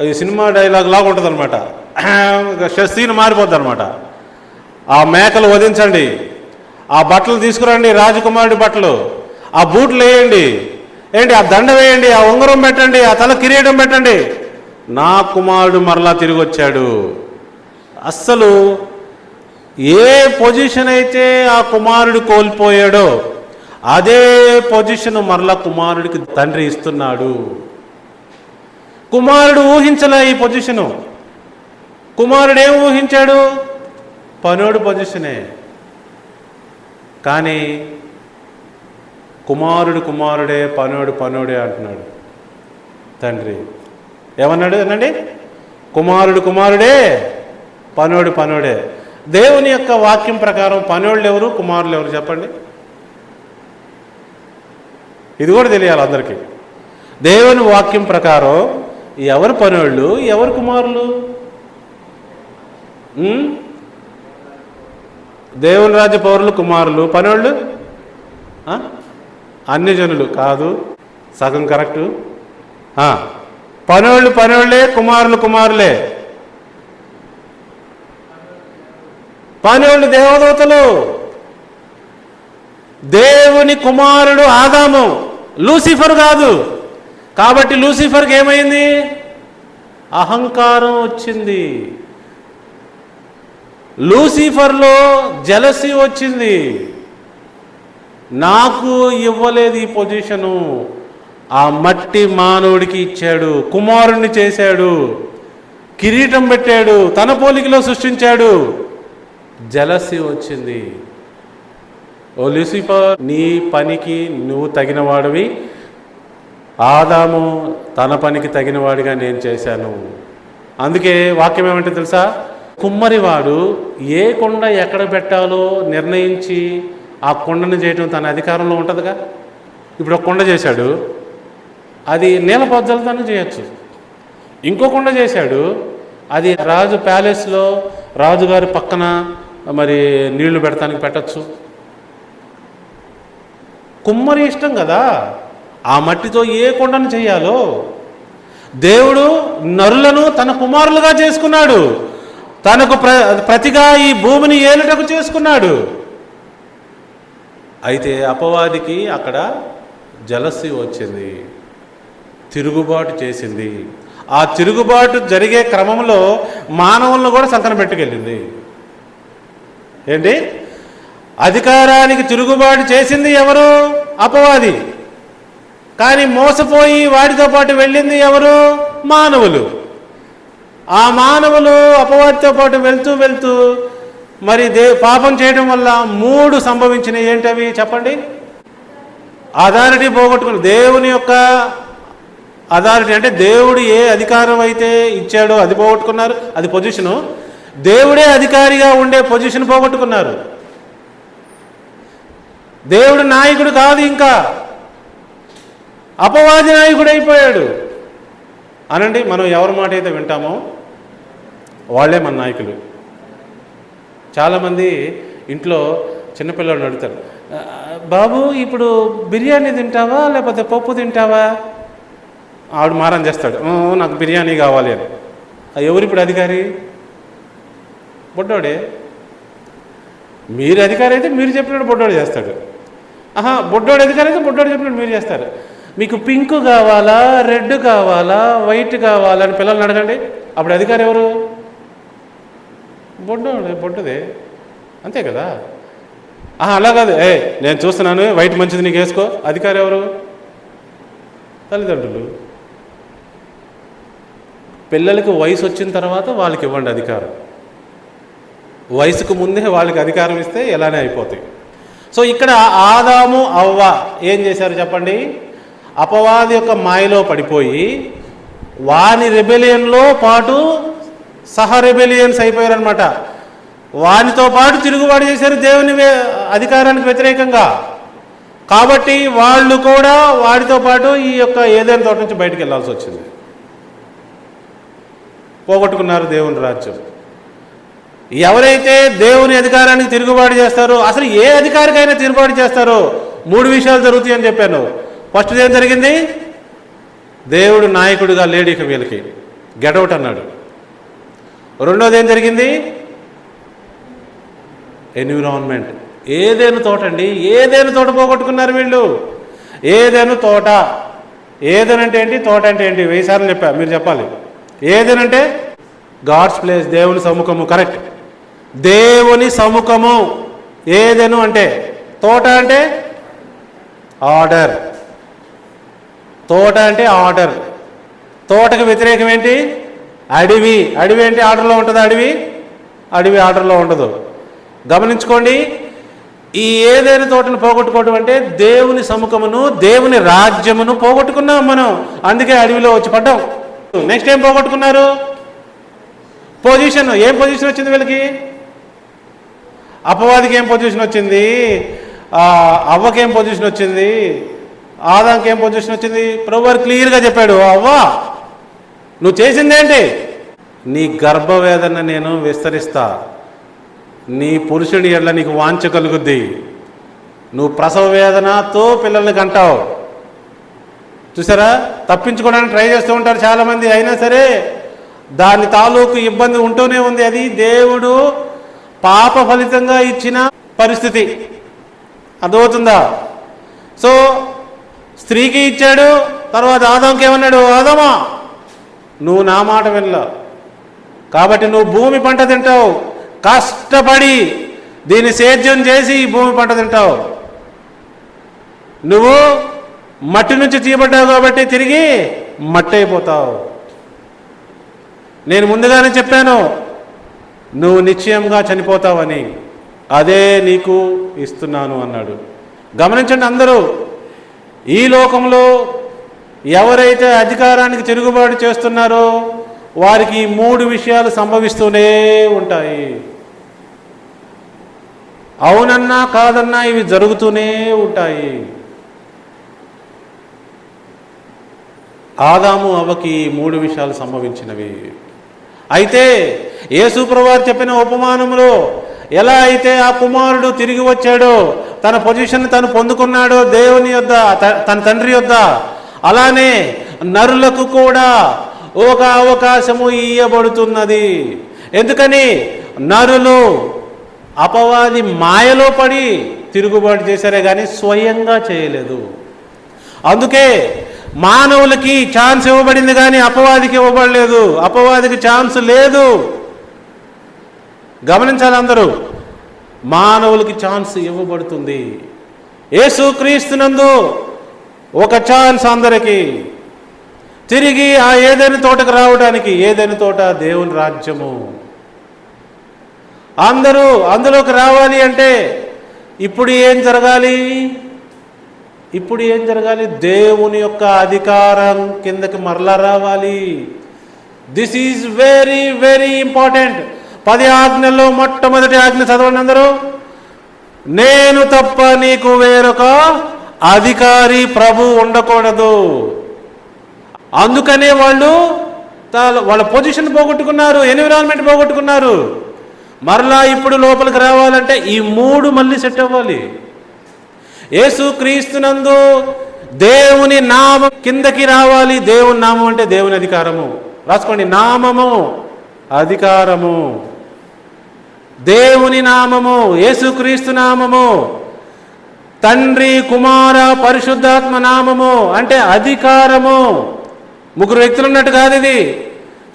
B: ఈ సినిమా డైలాగ్ లాగా ఉంటుంది అనమాట, సీన్ మారిపోద్ది అనమాట. ఆ మేకలు వధించండి, ఆ బట్టలు తీసుకురండి, రాజకుమారుడి బట్టలు, ఆ బూట్లు వేయండి, ఏంటి ఆ దండ వేయండి, ఆ ఉంగరం పెట్టండి, ఆ తల కిరీటం పెట్టండి, నా కుమారుడు మరలా తిరిగి వచ్చాడు. అస్సలు ఏ పొజిషన్ అయితే ఆ కుమారుడు కోల్పోయాడో అదే పొజిషన్ మరలా కుమారుడికి తండ్రి ఇస్తున్నాడు. కుమారుడు ఊహించలే ఈ పొజిషను. కుమారుడు ఏం ఊహించాడు? పనోడు పొజిషనే. కానీ కుమారుడే, పనోడే అంటున్నాడు తండ్రి. ఏమన్నాడు అనండి? కుమారుడే, పనోడే. దేవుని యొక్క వాక్యం ప్రకారం పనోళ్ళు ఎవరు, కుమారులు ఎవరు చెప్పండి? ఇది కూడా తెలియాలి అందరికీ. దేవుని వాక్యం ప్రకారం ఎవరు పనోళ్ళు, ఎవరు కుమారులు? దేవుని రాజ్య పౌరులు కుమారులు, పనోళ్ళు అన్ని జనులు కాదు, సగం కరెక్టు. పనోళ్ళే, కుమారులే. పనోళ్ళు దేవదూతలు. దేవుని కుమారుడు ఆదాము, లూసిఫర్ కాదు. కాబట్టి లూసిఫర్కి ఏమైంది? అహంకారం వచ్చింది. లూసిఫర్లో జెలసీ వచ్చింది. నాకు ఇవ్వలేదు ఈ పొజిషను, ఆ మట్టి మానవుడికి ఇచ్చాడు, కుమారుణ్ణి చేశాడు, కిరీటం పెట్టాడు, తన పోలికలో సృష్టించాడు. జెలసీ వచ్చింది. ఓ లూసిఫర్, నీ పనికి నువ్వు తగినవాడివి, ఆదాము తన పనికి తగినవాడిగా నేను చేశాను. అందుకే వాక్యం ఏమంటే తెలుసా? కుమ్మరివాడు ఏ కొండ ఎక్కడ పెట్టాలో నిర్ణయించి ఆ కొండను చేయటం తన అధికారంలో ఉంటుందిగా. ఇప్పుడు ఒక కొండ చేశాడు, అది నీళ్ళ పద్ధతులతోనే చేయొచ్చు. ఇంకో కొండ చేశాడు, అది రాజు ప్యాలెస్లో రాజుగారి పక్కన మరి నీళ్లు పెడతానికి పెట్టచ్చు. కుమ్మరి ఇష్టం కదా ఆ మట్టితో ఏ కొండను చేయాలో. దేవుడు నరులను తన కుమారులుగా చేసుకున్నాడు, తనకు ప్రతిగా ఈ భూమిని ఏలుటకు చేసుకున్నాడు. అయితే అపవాదికి అక్కడ జలసి వచ్చింది, తిరుగుబాటు చేసింది. ఆ తిరుగుబాటు జరిగే క్రమంలో మానవులను కూడా సంకన పెట్టుకెళ్ళింది. ఏంటి? అధికారానికి తిరుగుబాటు చేసింది ఎవరు? అపవాది. కానీ మోసపోయి వాడితో పాటు వెళ్ళింది ఎవరు? మానవులు. ఆ మానవులు అపవాదితో పాటు వెళ్తూ మరి పాపం చేయడం వల్ల 3 సంభవించినాయి. ఏంటవి చెప్పండి? అథారిటీ పోగొట్టుకుని, దేవుని యొక్క అథారిటీ అంటే దేవుడు ఏ అధికారం అయితే ఇచ్చాడో అది పోగొట్టుకున్నారు, అది పొజిషను. దేవుడే అధికారిగా ఉండే పొజిషన్ పోగొట్టుకున్నారు. దేవుడు నాయకుడు కాదు, ఇంకా అపవాది నాయకుడు అయిపోయాడు. అనండి, మనం ఎవరి మాట అయితే వింటామో వాళ్ళే మన నాయకులు. చాలామంది ఇంట్లో చిన్నపిల్లలను అడుగుతారు, బాబు ఇప్పుడు బిర్యానీ తింటావా లేకపోతే పప్పు తింటావా? ఆవిడ మారం చేస్తాడు, నాకు బిర్యానీ కావాలి అని. ఎవరు ఇప్పుడు అధికారి? బొడ్డోడే. మీరు అధికారి అయితే మీరు చెప్పినట్టు బొడ్డోడు చేస్తాడు. బొడ్డోడు అధికారి అయితే బొడ్డోడు చెప్పినట్టు మీరు చేస్తారు. మీకు పింక్ కావాలా, రెడ్ కావాలా, వైట్ కావాలా అని పిల్లల్ని అడగండి, అప్పుడు అధికారి ఎవరు? బొడ్డదే, అంతే కదా. అలా కాదు, నేను చూస్తున్నాను వైట్ మంచిది నీకు వేసుకో, అధికారి ఎవరు? తల్లిదండ్రులు. పిల్లలకి వయసు వచ్చిన తర్వాత వాళ్ళకి ఇవ్వండి అధికారం. వయసుకు ముందే వాళ్ళకి అధికారం ఇస్తే ఎలానే అయిపోతాయి. సో ఇక్కడ ఆదాము అవ్వ ఏం చేశారు చెప్పండి? అపవాది యొక్క మాయలో పడిపోయి వాని రెబెలియన్లో పాటు సహ రెబెలియన్స్ అయిపోయారనమాట. వానితో పాటు తిరుగుబాటు చేశారు దేవుని అధికారానికి వ్యతిరేకంగా. కాబట్టి వాళ్ళు కూడా వాడితో పాటు ఈ యొక్క ఏదైనా తోట నుంచి బయటకు వెళ్ళాల్సి వచ్చింది. పోగొట్టుకున్నారు దేవుని రాజ్యం. ఎవరైతే దేవుని అధికారానికి తిరుగుబాటు చేస్తారో, అసలు ఏ అధికారికైనా తిరుగుబాటు చేస్తారో 3 విషయాలు జరుగుతాయి అని చెప్పాను. ఫస్ట్ ఏం జరిగింది? దేవుడు నాయకుడిగా లేడు, ఇక వీళ్ళకి గెటౌట్ అన్నాడు. రెండోది ఏం జరిగింది? ఎన్విరాన్మెంట్. ఏదేను తోట అండి, ఏదేను తోట పోగొట్టుకున్నారు వీళ్ళు. ఏదేను తోట. ఏదనంటే ఏంటి, తోట అంటే ఏంటి? 1000 సార్లు చెప్పా, మీరు చెప్పాలి. ఏదేనంటే గాడ్స్ ప్లేస్, దేవుని సముఖము. కరెక్ట్, దేవుని సముఖము. ఏదెను అంటే, తోట అంటే ఆర్డర్. తోట అంటే ఆర్డర్. తోటకు వ్యతిరేకం ఏంటి? అడవి. అడవి అంటే ఆర్డర్లో ఉంటుందా? అడవి ఆర్డర్లో ఉండదు. గమనించుకోండి, ఈ ఏదైనా తోటను పోగొట్టుకోవడం అంటే దేవుని సముఖమును దేవుని రాజ్యమును పోగొట్టుకున్నాం మనం. అందుకే అడవిలో వచ్చి పడ్డాం. నెక్స్ట్ ఏం పోగొట్టుకున్నారు? పొజిషన్. ఏం పొజిషన్ వచ్చింది వీళ్ళకి? అపవాదికి ఏం పొజిషన్ వచ్చింది? అవ్వకి ఏం పొజిషన్ వచ్చింది? ఆదాంకి ఏం పొజిషన్ వచ్చింది? ప్రభువారు క్లియర్గా చెప్పాడు, అవ్వా నువ్వు చేసిందేంటి? నీ గర్భవేదన నేను విస్తరిస్తా, నీ పురుషుడి ఎడల నీకు వాంఛ కలుగుద్ది, నువ్వు ప్రసవ వేదనతో పిల్లల్ని కంటావు. చూసారా, తప్పించుకోవడానికి ట్రై చేస్తూ ఉంటారు చాలామంది. అయినా సరే దాని తాలూకు ఇబ్బంది ఉంటూనే ఉంది. అది దేవుడు పాప ఫలితంగా ఇచ్చిన పరిస్థితి. అర్థమవుతుందా? సో స్త్రీకి ఇచ్చాడు, తర్వాత ఆదాంకి ఏమన్నాడు? ఆదామా నువ్వు నా మాట వినలా, కాబట్టి నువ్వు భూమి పంట తింటావు, కష్టపడి దీన్ని సేద్యం చేసి భూమి పంట తింటావు. నువ్వు మట్టి నుంచి తీయబడ్డావు కాబట్టి తిరిగి మట్టి అయిపోతావు. నేను ముందుగానే చెప్పాను, నువ్వు నిశ్చయంగా చనిపోతావని, అదే నీకు ఇస్తున్నాను అన్నాడు. గమనించండి అందరూ, ఈ లోకంలో ఎవరైతే అధికారానికి తిరుగుబాటు చేస్తున్నారో వారికి ఈ 3 విషయాలు సంభవిస్తూనే ఉంటాయి. అవునన్నా కాదన్నా ఇవి జరుగుతూనే ఉంటాయి. ఆదాము అవ్వకి 3 విషయాలు సంభవించినవి. అయితే యేసు ప్రభువారు చెప్పిన ఉపమానంలో ఎలా అయితే ఆ కుమారుడు తిరిగి వచ్చాడో, తన పొజిషన్ తను పొందుకున్నాడో దేవుని యొద్ద, తన తండ్రి యొద్ద, అలానే నరులకు కూడా ఒక అవకాశము ఇయ్యబడుతున్నది. ఎందుకని? నరులు అపవాది మాయలో పడి తిరుగుబాటు చేశారే కానీ స్వయంగా చేయలేదు. అందుకే మానవులకి ఛాన్స్ ఇవ్వబడింది కానీ అపవాదికి ఇవ్వబడలేదు. అపవాదికి ఛాన్స్ లేదు. గమనించాలి అందరూ, మానవులకి ఛాన్స్ ఇవ్వబడుతుంది. యేసుక్రీస్తునందు ఒక ఛాన్స్ అందరికీ. తిరిగి ఆ ఏదైనా తోటకు రావడానికి. ఏదైనా తోట దేవుని రాజ్యము. అందరూ అందులోకి రావాలి అంటే ఇప్పుడు ఏం జరగాలి? దేవుని యొక్క అధికారం కిందకి మరలా రావాలి. This is very very important. 10 ఆజ్ఞల్లో మొట్టమొదటి ఆజ్ఞ చదవండి అందరూ. నేను తప్ప నీకు వేరొక అధికారి ప్రభు ఉండకూడదు. అందుకనే వాళ్ళ పొజిషన్ పోగొట్టుకున్నారు, ఎన్విరాన్మెంట్ పోగొట్టుకున్నారు. మరలా ఇప్పుడు లోపలికి రావాలంటే ఈ 3 మళ్ళీ సెట్ అవ్వాలి. యేసుక్రీస్తునందు దేవుని నామం కిందకి రావాలి. దేవుని నామం అంటే దేవుని అధికారము. రాసుకోండి, నామము, అధికారము. దేవుని నామము, యేసుక్రీస్తు నామము, తండ్రి కుమార పరిశుద్ధాత్మ నామము అంటే అధికారము. 3 వ్యక్తులు ఉన్నట్టు కాదు ఇది.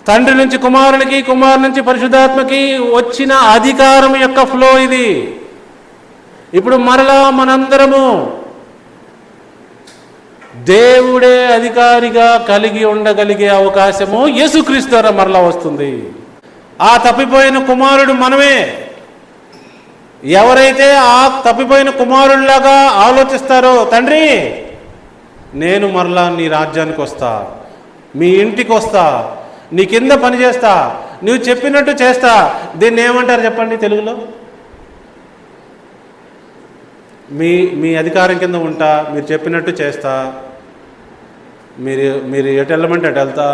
B: తండ్రి నుంచి కుమారునికి, కుమారు నుంచి పరిశుద్ధాత్మకి వచ్చిన అధికారం యొక్క ఫ్లో ఇది. ఇప్పుడు మరలా మనందరము దేవుడే అధికారిగా కలిగి ఉండగలిగే అవకాశము యేసుక్రీస్తు ద్వారా మరలా వస్తుంది. ఆ తప్పిపోయిన కుమారుడు మనమే. ఎవరైతే ఆ తప్పిపోయిన కుమారుడిలాగా ఆలోచిస్తారో, తండ్రి నేను మరలా నీ రాజ్యానికి వస్తా, మీ ఇంటికి వస్తా, నీ కింద పని చేస్తా, నువ్వు చెప్పినట్టు చేస్తా. దీన్ని ఏమంటారు చెప్పండి తెలుగులో? మీ అధికారం కింద ఉంటా, మీరు చెప్పినట్టు చేస్తా, మీరు ఎటు వెళ్ళమంటే అటు వెళ్తా.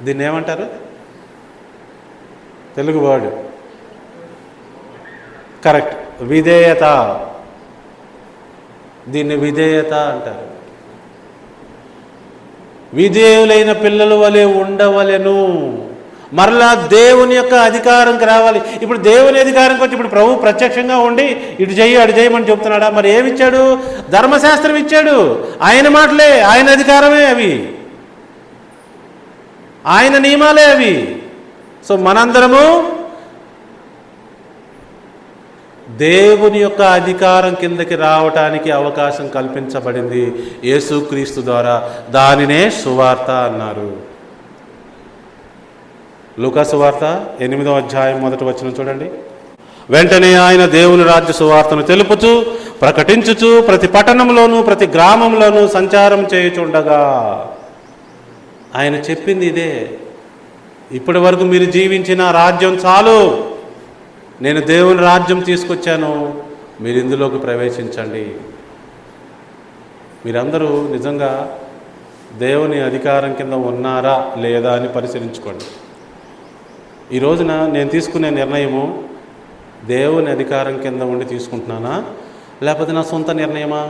B: దీన్ని ఏమంటారు తెలుగు వర్డ్? కరెక్ట్, విధేయత. దీన్ని విధేయత అంటారు. విధేయులైన పిల్లల వలె ఉండవలెను. మరలా దేవుని యొక్క అధికారంకి రావాలి. ఇప్పుడు దేవుని అధికారంకి వచ్చి ఇప్పుడు ప్రభు ప్రత్యక్షంగా ఉండి ఇటు చెయ్యి అటు చేయమని చెప్తున్నాడా? మరి ఏమిచ్చాడు? ధర్మశాస్త్రం ఇచ్చాడు. ఆయన మాటలే, ఆయన అధికారమే అవి, ఆయన నియమాలే అవి. సో మనందరము దేవుని యొక్క అధికారం కిందకి రావటానికి అవకాశం కల్పించబడింది యేసుక్రీస్తు ద్వారా. దానినే సువార్త అన్నారు. లూకా సువార్త 8వ అధ్యాయం 1వ వచనం చూడండి. వెంటనే ఆయన దేవుని రాజ్య సువార్తను తెలుపుచు ప్రకటించుచు ప్రతి పట్టణంలోనూ ప్రతి గ్రామంలోనూ సంచారం చేయుచుండగా. ఆయన చెప్పింది ఇదే, ఇప్పటి వరకు మీరు జీవించిన రాజ్యం చాలు, నేను దేవుని రాజ్యం తీసుకొచ్చాను, మీరు ఇందులోకి ప్రవేశించండి. మీరందరూ నిజంగా దేవుని అధికారం కింద ఉన్నారా లేదా అని పరిశీలించుకోండి. ఈ రోజున నేను తీసుకునే నిర్ణయము దేవుని అధికారం కింద ఉండి తీసుకుంటున్నానా, లేకపోతే నా సొంత నిర్ణయమా?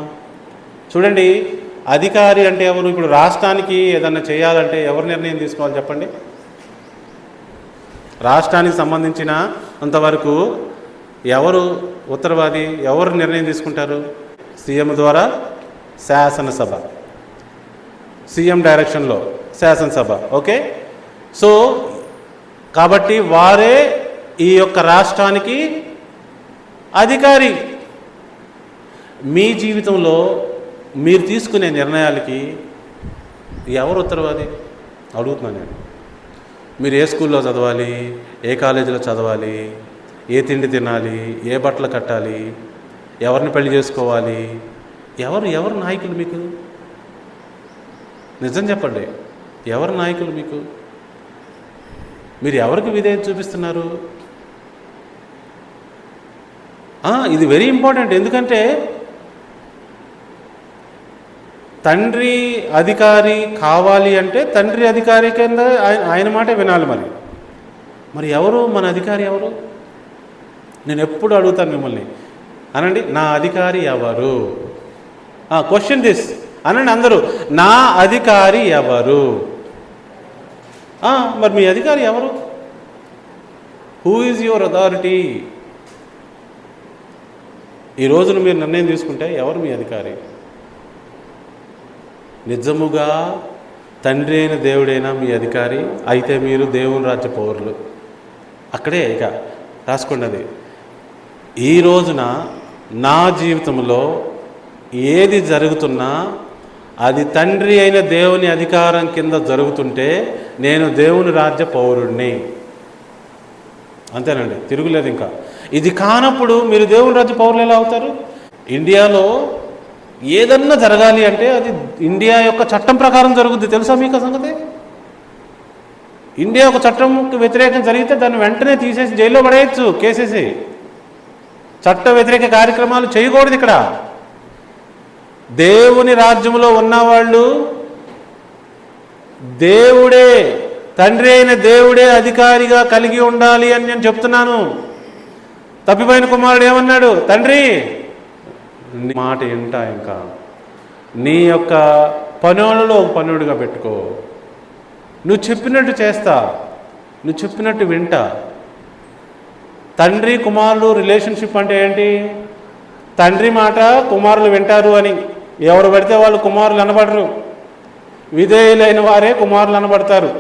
B: చూడండి, అధికారి అంటే ఎవరు? ఇప్పుడు రాష్ట్రానికి ఏదన్నా చేయాలంటే ఎవరు నిర్ణయం తీసుకోవాలి చెప్పండి? రాష్ట్రానికి సంబంధించిన అంతవరకు ఎవరు ఉత్తరవాది, ఎవరు నిర్ణయం తీసుకుంటారు? సీఎం ద్వారా శాసనసభ, సీఎం డైరెక్షన్లో శాసనసభ. ఓకే, సో కాబట్టి వారే ఈ యొక్క రాష్ట్రానికి అధికారి. మీ జీవితంలో మీరు తీసుకునే నిర్ణయాలకి ఎవరు ఉత్తరవాది అడుగుతున్నాను నేను. మీరు ఏ స్కూల్లో చదవాలి, ఏ కాలేజీలో చదవాలి, ఏ తిండి తినాలి, ఏ బట్టలు కట్టాలి, ఎవరిని పెళ్లి చేసుకోవాలి, ఎవరు నాయకులు మీకు? నిజం చెప్పండి, ఎవరు నాయకులు మీకు? మీరు ఎవరికి విధేయత చూపిస్తున్నారు? ఇది వెరీ ఇంపార్టెంట్. ఎందుకంటే తండ్రి అధికారి కావాలి అంటే తండ్రి అధికారి కింద ఆయన మాటే వినాలి. మరి ఎవరు మన అధికారి? ఎవరు? నేను ఎప్పుడు అడుగుతాను మిమ్మల్ని, అనండి, నా అధికారి ఎవరు? క్వశ్చన్ దిస్ అనండి అందరూ, నా అధికారి ఎవరు? మరి మీ అధికారి ఎవరు? Who is your authority? ఈ రోజున మీరు నిర్ణయం తీసుకుంటే ఎవరు మీ అధికారి? నిజముగా తండ్రి అయిన దేవుడైనా మీ అధికారి అయితే మీరు దేవుని రాజ్య పౌరులు. అక్కడే ఇక రాసుకున్నది. ఈ రోజున నా జీవితంలో ఏది జరుగుతున్నా అది తండ్రి అయిన దేవుని అధికారం కింద జరుగుతుంటే నేను దేవుని రాజ్య పౌరుడిని. అంతేనండి, తిరుగులేదు. ఇంకా ఇది కానప్పుడు మీరు దేవుని రాజ్య పౌరులు ఎలా అవుతారు? ఇండియాలో ఏదన్నా జరగాలి అంటే అది ఇండియా యొక్క చట్టం ప్రకారం జరుగుద్ది. తెలుసా మీకు సంగతి? ఇండియా ఒక చట్టంకి వ్యతిరేకం జరిగితే దాన్ని వెంటనే తీసేసి జైల్లో పడేయచ్చు, కేసేసి. చట్ట వ్యతిరేక కార్యక్రమాలు చేయకూడదు ఇక్కడ. దేవుని రాజ్యంలో ఉన్నవాళ్ళు దేవుడే, తండ్రి అయిన దేవుడే అధికారిగా కలిగి ఉండాలి అని నేను చెప్తున్నాను. తప్పిపోయిన కుమారుడు ఏమన్నాడు? తండ్రి నీ మాట వింటా, ఇంకా నీ యొక్క పనులలో ఒక పనుడిగా పెట్టుకో, నువ్వు చెప్పినట్టు చేస్తా, నువ్వు చెప్పినట్టు వింటా. తండ్రి కుమారులు రిలేషన్షిప్ అంటే ఏంటి? తండ్రి మాట కుమారులు వింటారు అని. ఎవరు పడితే వాళ్ళు కుమారులు అనబడరు. విధేయులైన వారే కుమారులు అనబడతారు.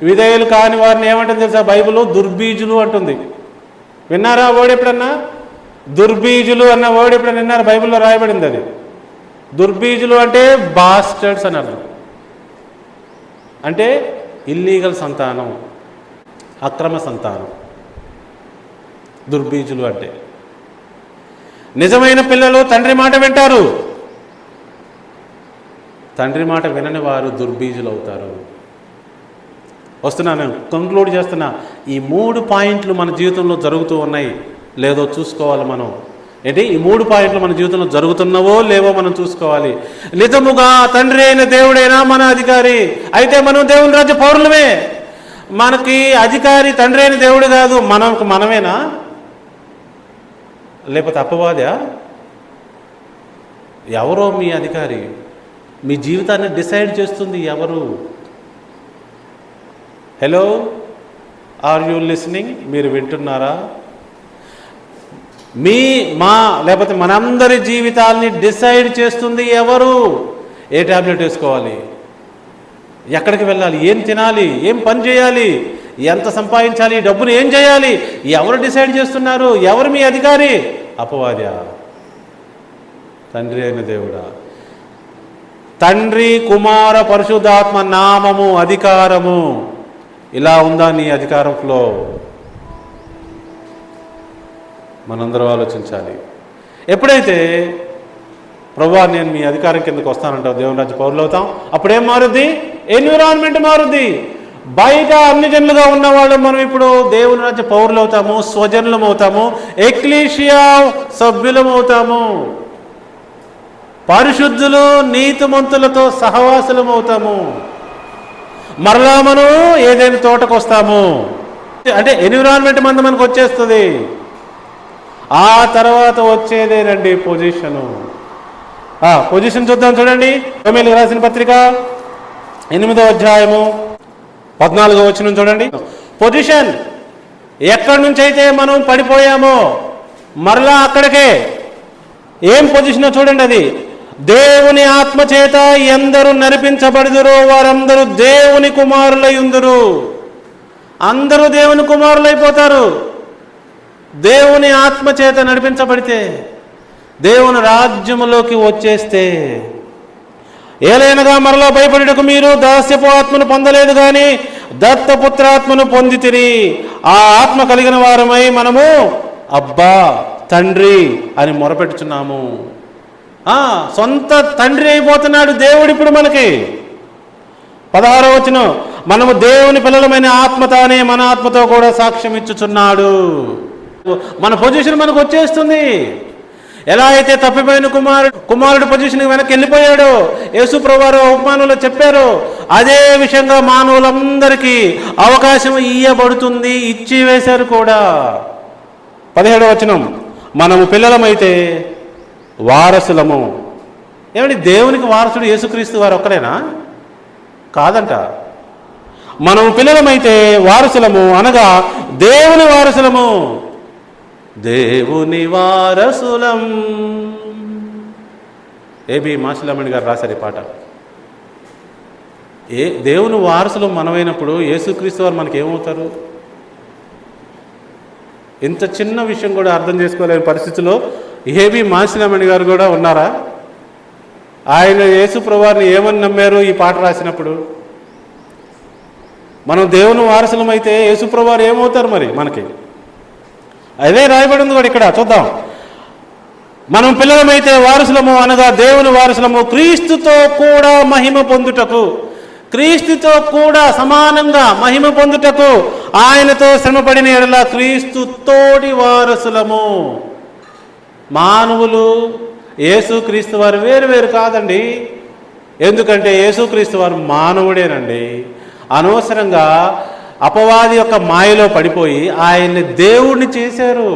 B: విధేయులు కాని వారిని ఏమంటుంది తెలుసా? బైబిల్ దుర్బీజులు అంటుంది. విన్నారా వర్డ్ ఎప్పుడన్నా? దుర్బీజులు అన్న వర్డ్ ఎప్పుడన్నా విన్నారా? బైబిల్లో రాయబడింది అది. దుర్బీజులు అంటే బాస్టర్డ్స్ అని అర్థం. అంటే ఇల్లీగల్ సంతానం, అక్రమ సంతానం. దుర్బీజులు అంటే నిజమైన పిల్లలు తండ్రి మాట వింటారు. తండ్రి మాట వినని వారు దుర్బీజులు అవుతారు. వస్తున్నాను, కంక్లూడ్ చేస్తున్నా. ఈ 3 పాయింట్లు మన జీవితంలో జరుగుతూ ఉన్నాయి లేదో చూసుకోవాలి మనం. ఏంటి? ఈ 3 పాయింట్లు మన జీవితంలో జరుగుతున్నవో లేవో మనం చూసుకోవాలి. నిజముగా తండ్రి అయిన దేవుడైనా మన అధికారి అయితే మనం దేవుని రాజ్య పౌరులమే. మనకి అధికారి తండ్రి అయిన దేవుడు కాదు, మనమేనా? లేకపోతే అపవాదా? ఎవరో మీ అధికారి. మీ జీవితాన్ని డిసైడ్ చేస్తుంది ఎవరు? Hello, are you listening? మీరు వింటున్నారా? లేకపోతే మనందరి జీవితాల్ని డిసైడ్ చేస్తుంది ఎవరు? ఏ ట్యాబ్లెట్ వేసుకోవాలి, ఎక్కడికి వెళ్ళాలి, ఏం తినాలి, ఏం పని చేయాలి, ఎంత సంపాదించాలి, ఈ డబ్బును ఏం చేయాలి, ఎవరు డిసైడ్ చేస్తున్నారు, ఎవరు మీ అధికారి? అపవాద్య, తండ్రి అయిన దేవుడా? తండ్రి, కుమార, పరిశుద్ధాత్మ నామము, అధికారము ఇలా ఉందా నీ అధికారం ఫ్లో? మనందరూ ఆలోచించాలి. ఎప్పుడైతే ప్రభువా నేను మీ అధికారం కిందకు వస్తానంటావు, దేవుని రాజ్య పౌరులు అవుతాం. అప్పుడేం మారుద్ది? ఎన్విరాన్మెంట్ మారుద్ది. బయట అన్ని జనులుగా ఉన్నవాళ్ళు మనం ఇప్పుడు దేవుని రాజ్య పౌరులు అవుతాము, స్వజనులం అవుతాము, ఎక్లీషియా సభ్యులం అవుతాము, పరిశుద్ధులు నీతిమంతులతో సహవాసులం అవుతాము. మరలా మనం ఏదైనా తోటకు వస్తాము, అంటే ఎన్విరాన్మెంట్ మనకు వచ్చేస్తుంది. ఆ తర్వాత వచ్చేదేనండి పొజిషను. పొజిషన్ చూద్దాం, చూడండి. రోమీయులకు రాసిన పత్రిక 8వ అధ్యాయము 14వ వచనం చూడండి. పొజిషన్, ఎక్కడి నుంచి అయితే మనం పడిపోయామో మరలా అక్కడికే. ఏం పొజిషన్ చూడండి, అది దేవుని ఆత్మ చేత ఎందరు నడిపించబడుదురో వారందరూ దేవుని కుమారులై ఉందురు. అందరూ దేవుని కుమారులైపోతారు దేవుని ఆత్మ చేత నడిపించబడితే, దేవుని రాజ్యములోకి వచ్చేస్తే. ఏలైనగా మరలా భయపడుటకు మీరు దాస్యపు ఆత్మను పొందలేదు కానీ దత్తపుత్రాత్మను పొందితిరి. ఆ ఆత్మ కలిగిన వారమై మనము అబ్బా తండ్రి అని మొరపెట్టుచున్నాము. సొంత తండ్రి అయిపోతున్నాడు దేవుడు ఇప్పుడు మనకి. 16వ వచనం, మనము దేవుని పిల్లలమైన ఆత్మ తానే మన ఆత్మతో కూడా సాక్ష్యం ఇచ్చుచున్నాడు. మన పొజిషన్ మనకు వచ్చేస్తుంది. ఎలా అయితే తప్పిపోయిన కుమారుడు పొజిషన్ వెనక్కి వెళ్ళిపోయాడో యేసు ప్రభువారు ఉపమానంలో చెప్పారు, అదే విషయంగా మానవులందరికీ అవకాశం ఇయ్యబడుతుంది, ఇచ్చి వేశారు కూడా. 17వ వచనం, మనము పిల్లలమైతే వారసులము. ఏమండి, దేవునికి వారసుడు యేసుక్రీస్తు వారు ఒక్కరేనా? కాదంట. మనము పిల్లలమైతే వారసులము, అనగా దేవుని వారసులము. దేవుని వారసులం. ఏబి మాసిలమణి గారు రాశారు ఈ పాట. దేవుని వారసులం మనమైనప్పుడు యేసుక్రీస్తు వారు మనకి ఏమవుతారు? ఇంత చిన్న విషయం కూడా అర్థం చేసుకోలేని పరిస్థితిలో ఏబి మాసిలమణి గారు కూడా ఉన్నారా? ఆయన యేసు ప్రభువారిని ఏమని నమ్మారు ఈ పాట రాసినప్పుడు? మనం దేవుని వారసులం అయితే యేసు ప్రభువారు ఏమవుతారు మరి మనకి? అదే రాయబడి ఉంది కూడా ఇక్కడ, చూద్దాం. మనం పిల్లలమైతే వారసులము, అనగా దేవుని వారసులము, క్రీస్తుతో కూడా మహిమ పొందుటకు. క్రీస్తుతో కూడా సమానంగా మహిమ పొందుటకు ఆయనతో శ్రమపడిన ఎడల క్రీస్తు తోటి వారసులము. మానవులు యేసుక్రీస్తు వారు వేరు వేరు కాదండి. ఎందుకంటే యేసుక్రీస్తు వారు మానవుడేనండి. అనవసరంగా అపవాది యొక్క మాయలో పడిపోయి ఆయన్ని దేవుడిని చేశారు.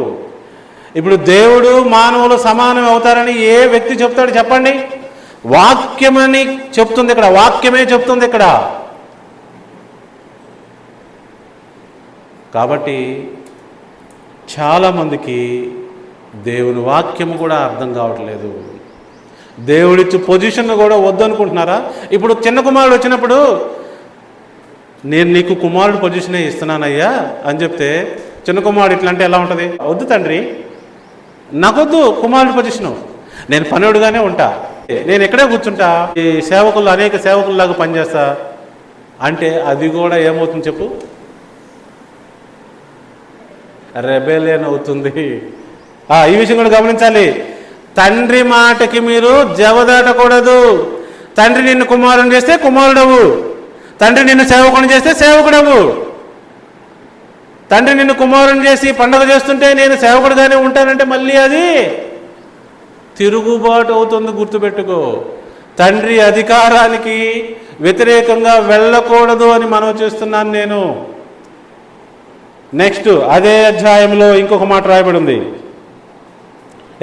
B: ఇప్పుడు దేవుడు మానవులు సమానం అవుతారని ఏ వ్యక్తి చెప్తాడు చెప్పండి? వాక్యమని చెప్తుంది ఇక్కడ, వాక్యమే చెప్తుంది ఇక్కడ. కాబట్టి చాలామందికి దేవుని వాక్యము కూడా అర్థం కావట్లేదు. దేవుడిచ్చి పొజిషన్ కూడా వద్దనుకుంటున్నారా? ఇప్పుడు చిన్న కుమారుడు వచ్చినప్పుడు నేను నీకు కుమారుడు పొజిషనే ఇస్తున్నానయ్యా అని చెప్తే చిన్న కుమారుడు ఇట్లా అంటే ఎలా ఉంటుంది? వద్దు తండ్రి, నాకొద్దు కుమారుడు పొజిషను, నేను పనుడుగానే ఉంటా, నేను ఎక్కడే కూర్చుంటా, ఈ సేవకులు అనేక సేవకుల్లాగా పనిచేస్తా అంటే అది కూడా ఏమవుతుంది చెప్పు? రెబెలియన్ అవుతుంది. ఈ విషయం కూడా గమనించాలి. తండ్రి మాటకి మీరు జవదాటకూడదు. తండ్రి నిన్ను కుమారుని చేస్తే కుమారుడవు, తండ్రి నిన్ను సేవకుని చేస్తే సేవకుడవు. తండ్రి నిన్ను కుమారుని చేసి పండుగ చేస్తుంటే నేను సేవకుడుగానే ఉంటానంటే మళ్ళీ అది తిరుగుబాటు అవుతుంది, గుర్తుపెట్టుకో. తండ్రి అధికారానికి వ్యతిరేకంగా వెళ్ళకూడదు అని మనవి చేస్తున్నాను నేను. నెక్స్ట్ అదే అధ్యాయంలో ఇంకొక మాట రాయబడి ఉంది,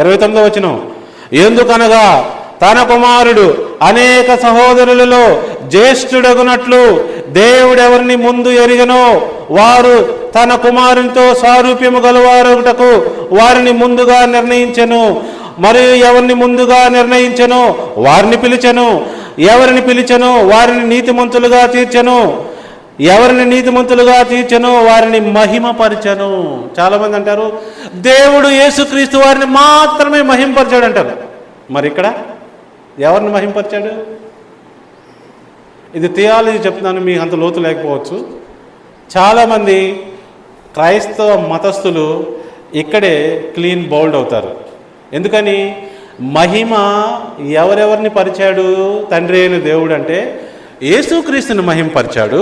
B: 29వ వచనం. ఎందుకనగా తన కుమారుడు అనేక సహోదరులలో జ్యేష్ఠుడగునట్లు దేవుడెవరిని ముందు ఎరిగనో వారు తన కుమారునితో సారూప్యము గలవారొకటకు వారిని ముందుగా నిర్ణయించెను. మరియు ఎవరిని ముందుగా నిర్ణయించెనో వారిని పిలిచెను, ఎవరిని పిలిచెనో వారిని నీతిమంతులుగా తీర్చెను, ఎవరిని నీతిమంతులుగా తీర్చను వారిని మహిమపరచను. చాలామంది అంటారు దేవుడు యేసుక్రీస్తు వారిని మాత్రమే మహిమపరిచాడు అంటారు. మరి ఇక్కడ ఎవరిని మహిమపరిచాడు? ఇది థియాలజీ చెప్తున్నాను, మీకు అంత లోతు లేకపోవచ్చు. చాలామంది క్రైస్తవ మతస్థులు ఇక్కడే క్లీన్ బౌల్డ్ అవుతారు. ఎందుకని? మహిమ ఎవరెవరిని పరిచాడు తండ్రి అయిన దేవుడు అంటే యేసుక్రీస్తుని మహిమపరిచాడు.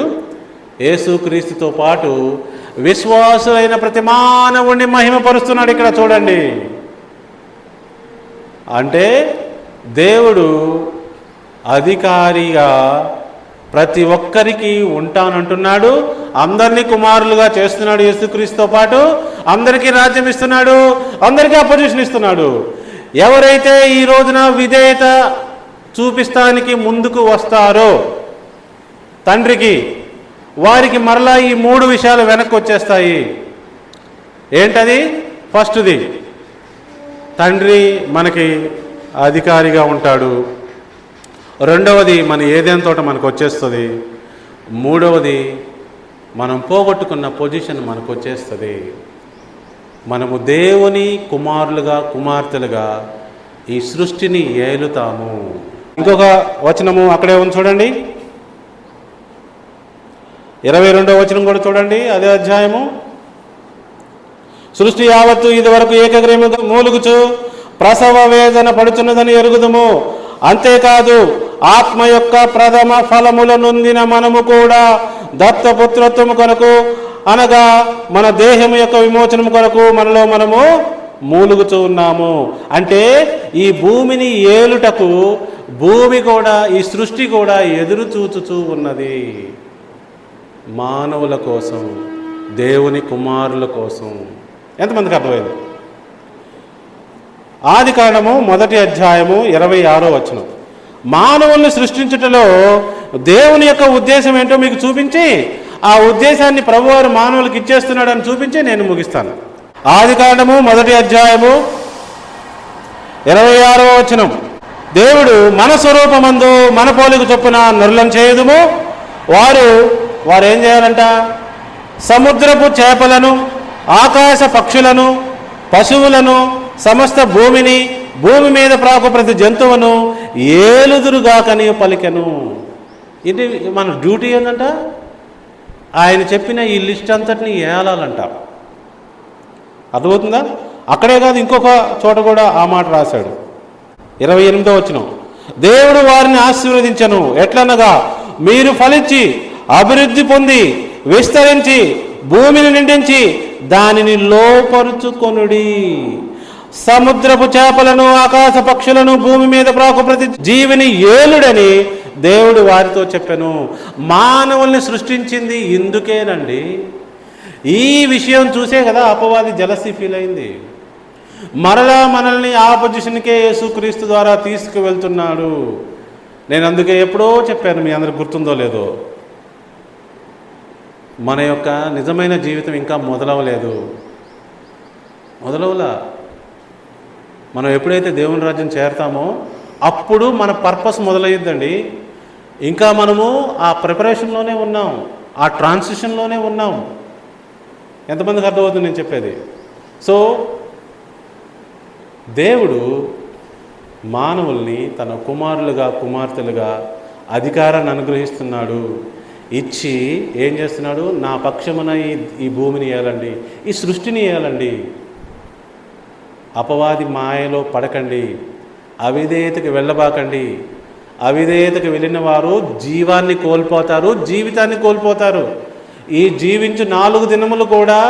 B: యేసుక్రీస్తుతో పాటు విశ్వాసులైన ప్రతి మానవుణ్ణి మహిమపరుస్తున్నాడు. ఇక్కడ చూడండి, అంటే దేవుడు అధికారిగా ప్రతి ఒక్కరికి ఉంటానంటున్నాడు. అందరినీ కుమారులుగా చేస్తున్నాడు. యేసుక్రీస్తుతో పాటు అందరికీ రాజ్యం ఇస్తున్నాడు, అందరికీ అపోజిషన్ ఇస్తున్నాడు. ఎవరైతే ఈ రోజున విధేయత చూపిస్తానికి ముందుకు వస్తారో తండ్రికి, వారికి మరలా ఈ 3 విషయాలు వెనక్కి వచ్చేస్తాయి. ఏంటది? ఫస్ట్ది, తండ్రి మనకి అధికారిగా ఉంటాడు. రెండవది, మన ఏదైనా తోట మనకు వచ్చేస్తుంది. మూడవది, మనం పోగొట్టుకున్న పొజిషన్ మనకు వచ్చేస్తుంది. మనము దేవుని కుమారులుగా కుమార్తెలుగా ఈ సృష్టిని ఏలుతాము. ఇంకొక వచనము అక్కడే ఉంది చూడండి, 22వ వచనం కూడా చూడండి, అదే అధ్యాయము. సృష్టి యావత్తు ఇది వరకు ఏకగ్రీవ మూలుగుచు ప్రసవ వేదన పడుతున్నదని ఎరుగుదుము. అంతేకాదు ఆత్మ యొక్క ప్రథమ ఫలముల నొందిన మనము కూడా దత్తపుత్రత్వము కొరకు, అనగా మన దేహము యొక్క విమోచనము కొరకు మనలో మనము మూలుగుచూ ఉన్నాము. అంటే ఈ భూమిని ఏలుటకు భూమి కూడా, ఈ సృష్టి కూడా ఎదురు చూచుచూ ఉన్నది. మానవుల కోసం, దేవుని కుమారుల కోసం. ఎంతమందికి అర్థమైంది? ఆదికాండము 1వ అధ్యాయము 26వ వచనం. మానవుల్ని సృష్టించుటలో దేవుని యొక్క ఉద్దేశం ఏంటో మీకు చూపించి, ఆ ఉద్దేశాన్ని ప్రభువారు మానవులకు ఇచ్చేస్తున్నాడని చూపించి నేను ముగిస్తాను. ఆదికాండము 1వ అధ్యాయము 26వ వచనం. దేవుడు మన స్వరూపమందు మన పోలిక చొప్పున నరులను చేయుదుము. వారు ఏం చేయాలంట? సముద్రపు చేపలను, ఆకాశ పక్షులను, పశువులను, సమస్త భూమిని, భూమి మీద ప్రాకు ప్రతి జంతువును ఏలుదురుగాకని పలికెను. ఇది మన డ్యూటీ ఏంటంట? ఆయన చెప్పిన ఈ లిస్ట్ అంతటిని ఏలాలంట. అర్థమవుతుందా? అక్కడే కాదు, ఇంకొక చోట కూడా ఆ మాట రాశాడు. 28వ వచనం. దేవుడు వారిని ఆశీర్వదించెను. ఎట్లనగా, మీరు ఫలించి అభివృద్ధి పొంది విస్తరించి భూమిని నిండించి దానిని లోపరుచుకొనుడి. సముద్రపు చేపలను, ఆకాశ పక్షులను, భూమి మీద ప్రాకు ప్రతి జీవిని ఏలుడని దేవుడు వారితో చెప్పెను. మానవుల్ని సృష్టించింది ఇందుకేనండి. ఈ విషయం చూసే కదా అపవాది జలసి ఫీల్ అయింది. మరలా మనల్ని ఆ పొజిషన్కే యేసుక్రీస్తు ద్వారా తీసుకువెళ్తున్నాడు. నేను అందుకే ఎప్పుడో చెప్పాను, మీ అందరికి గుర్తుందో లేదో, మన యొక్క నిజమైన జీవితం ఇంకా మొదలవలేదు. మొదలవలా. మనం ఎప్పుడైతే దేవుని రాజ్యం చేరతామో అప్పుడు మన పర్పస్ మొదలయ్యిద్దండి. ఇంకా మనము ఆ ప్రిపరేషన్లోనే ఉన్నాం, ఆ ట్రాన్సిషన్లోనే ఉన్నాం. ఎంతమందికి అర్థమవుతుంది నేను చెప్పేది? సో దేవుడు మానవుల్ని తన కుమారులుగా కుమార్తెలుగా అధికారాన్ని అనుగ్రహిస్తున్నాడు. ఇచ్చి ఏం చేస్తున్నాడు? నా పక్షమున ఈ భూమిని ఏలండి, ఈ సృష్టిని ఏలండి. అపవాది మాయలో పడకండి, అవిధేయతకు వెళ్ళబాకండి. అవిధేయతకు వెళ్ళిన వారు జీవాన్ని కోల్పోతారు, జీవితాన్ని కోల్పోతారు. ఈ జీవించు 4 దినములు కూడా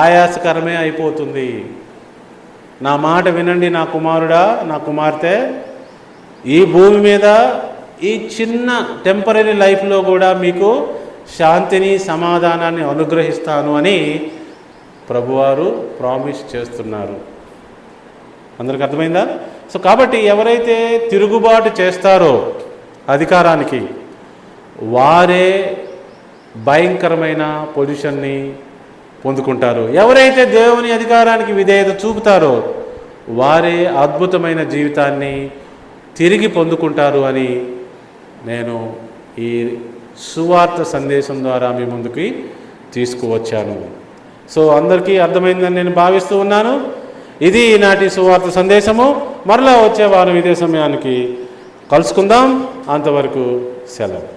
B: ఆయాసకరమే అయిపోతుంది. నా మాట వినండి నా కుమారుడా, నా కుమార్తె, ఈ భూమి మీద ఈ చిన్న టెంపరీ లైఫ్లో కూడా మీకు శాంతిని సమాధానాన్ని అనుగ్రహిస్తాను అని ప్రభువారు ప్రామిస్ చేస్తున్నారు. అందరికి అర్థమైందా? సో కాబట్టి ఎవరైతే తిరుగుబాటు చేస్తారో అధికారానికి, వారే భయంకరమైన పొజిషన్ని పొందుకుంటారు. ఎవరైతే దేవుని అధికారానికి విధేయత చూపుతారో వారే అద్భుతమైన జీవితాన్ని తిరిగి పొందుకుంటారు అని నేను ఈ సువార్త సందేశం ద్వారా మీ ముందుకి తీసుకువచ్చాను. సో అందరికీ అర్థమైందని నేను భావిస్తూ ఉన్నాను. ఇది ఈనాటి సువార్త సందేశము. మరలా వచ్చే వారం ఇదే సమయానికి కలుసుకుందాం. అంతవరకు సెలవు.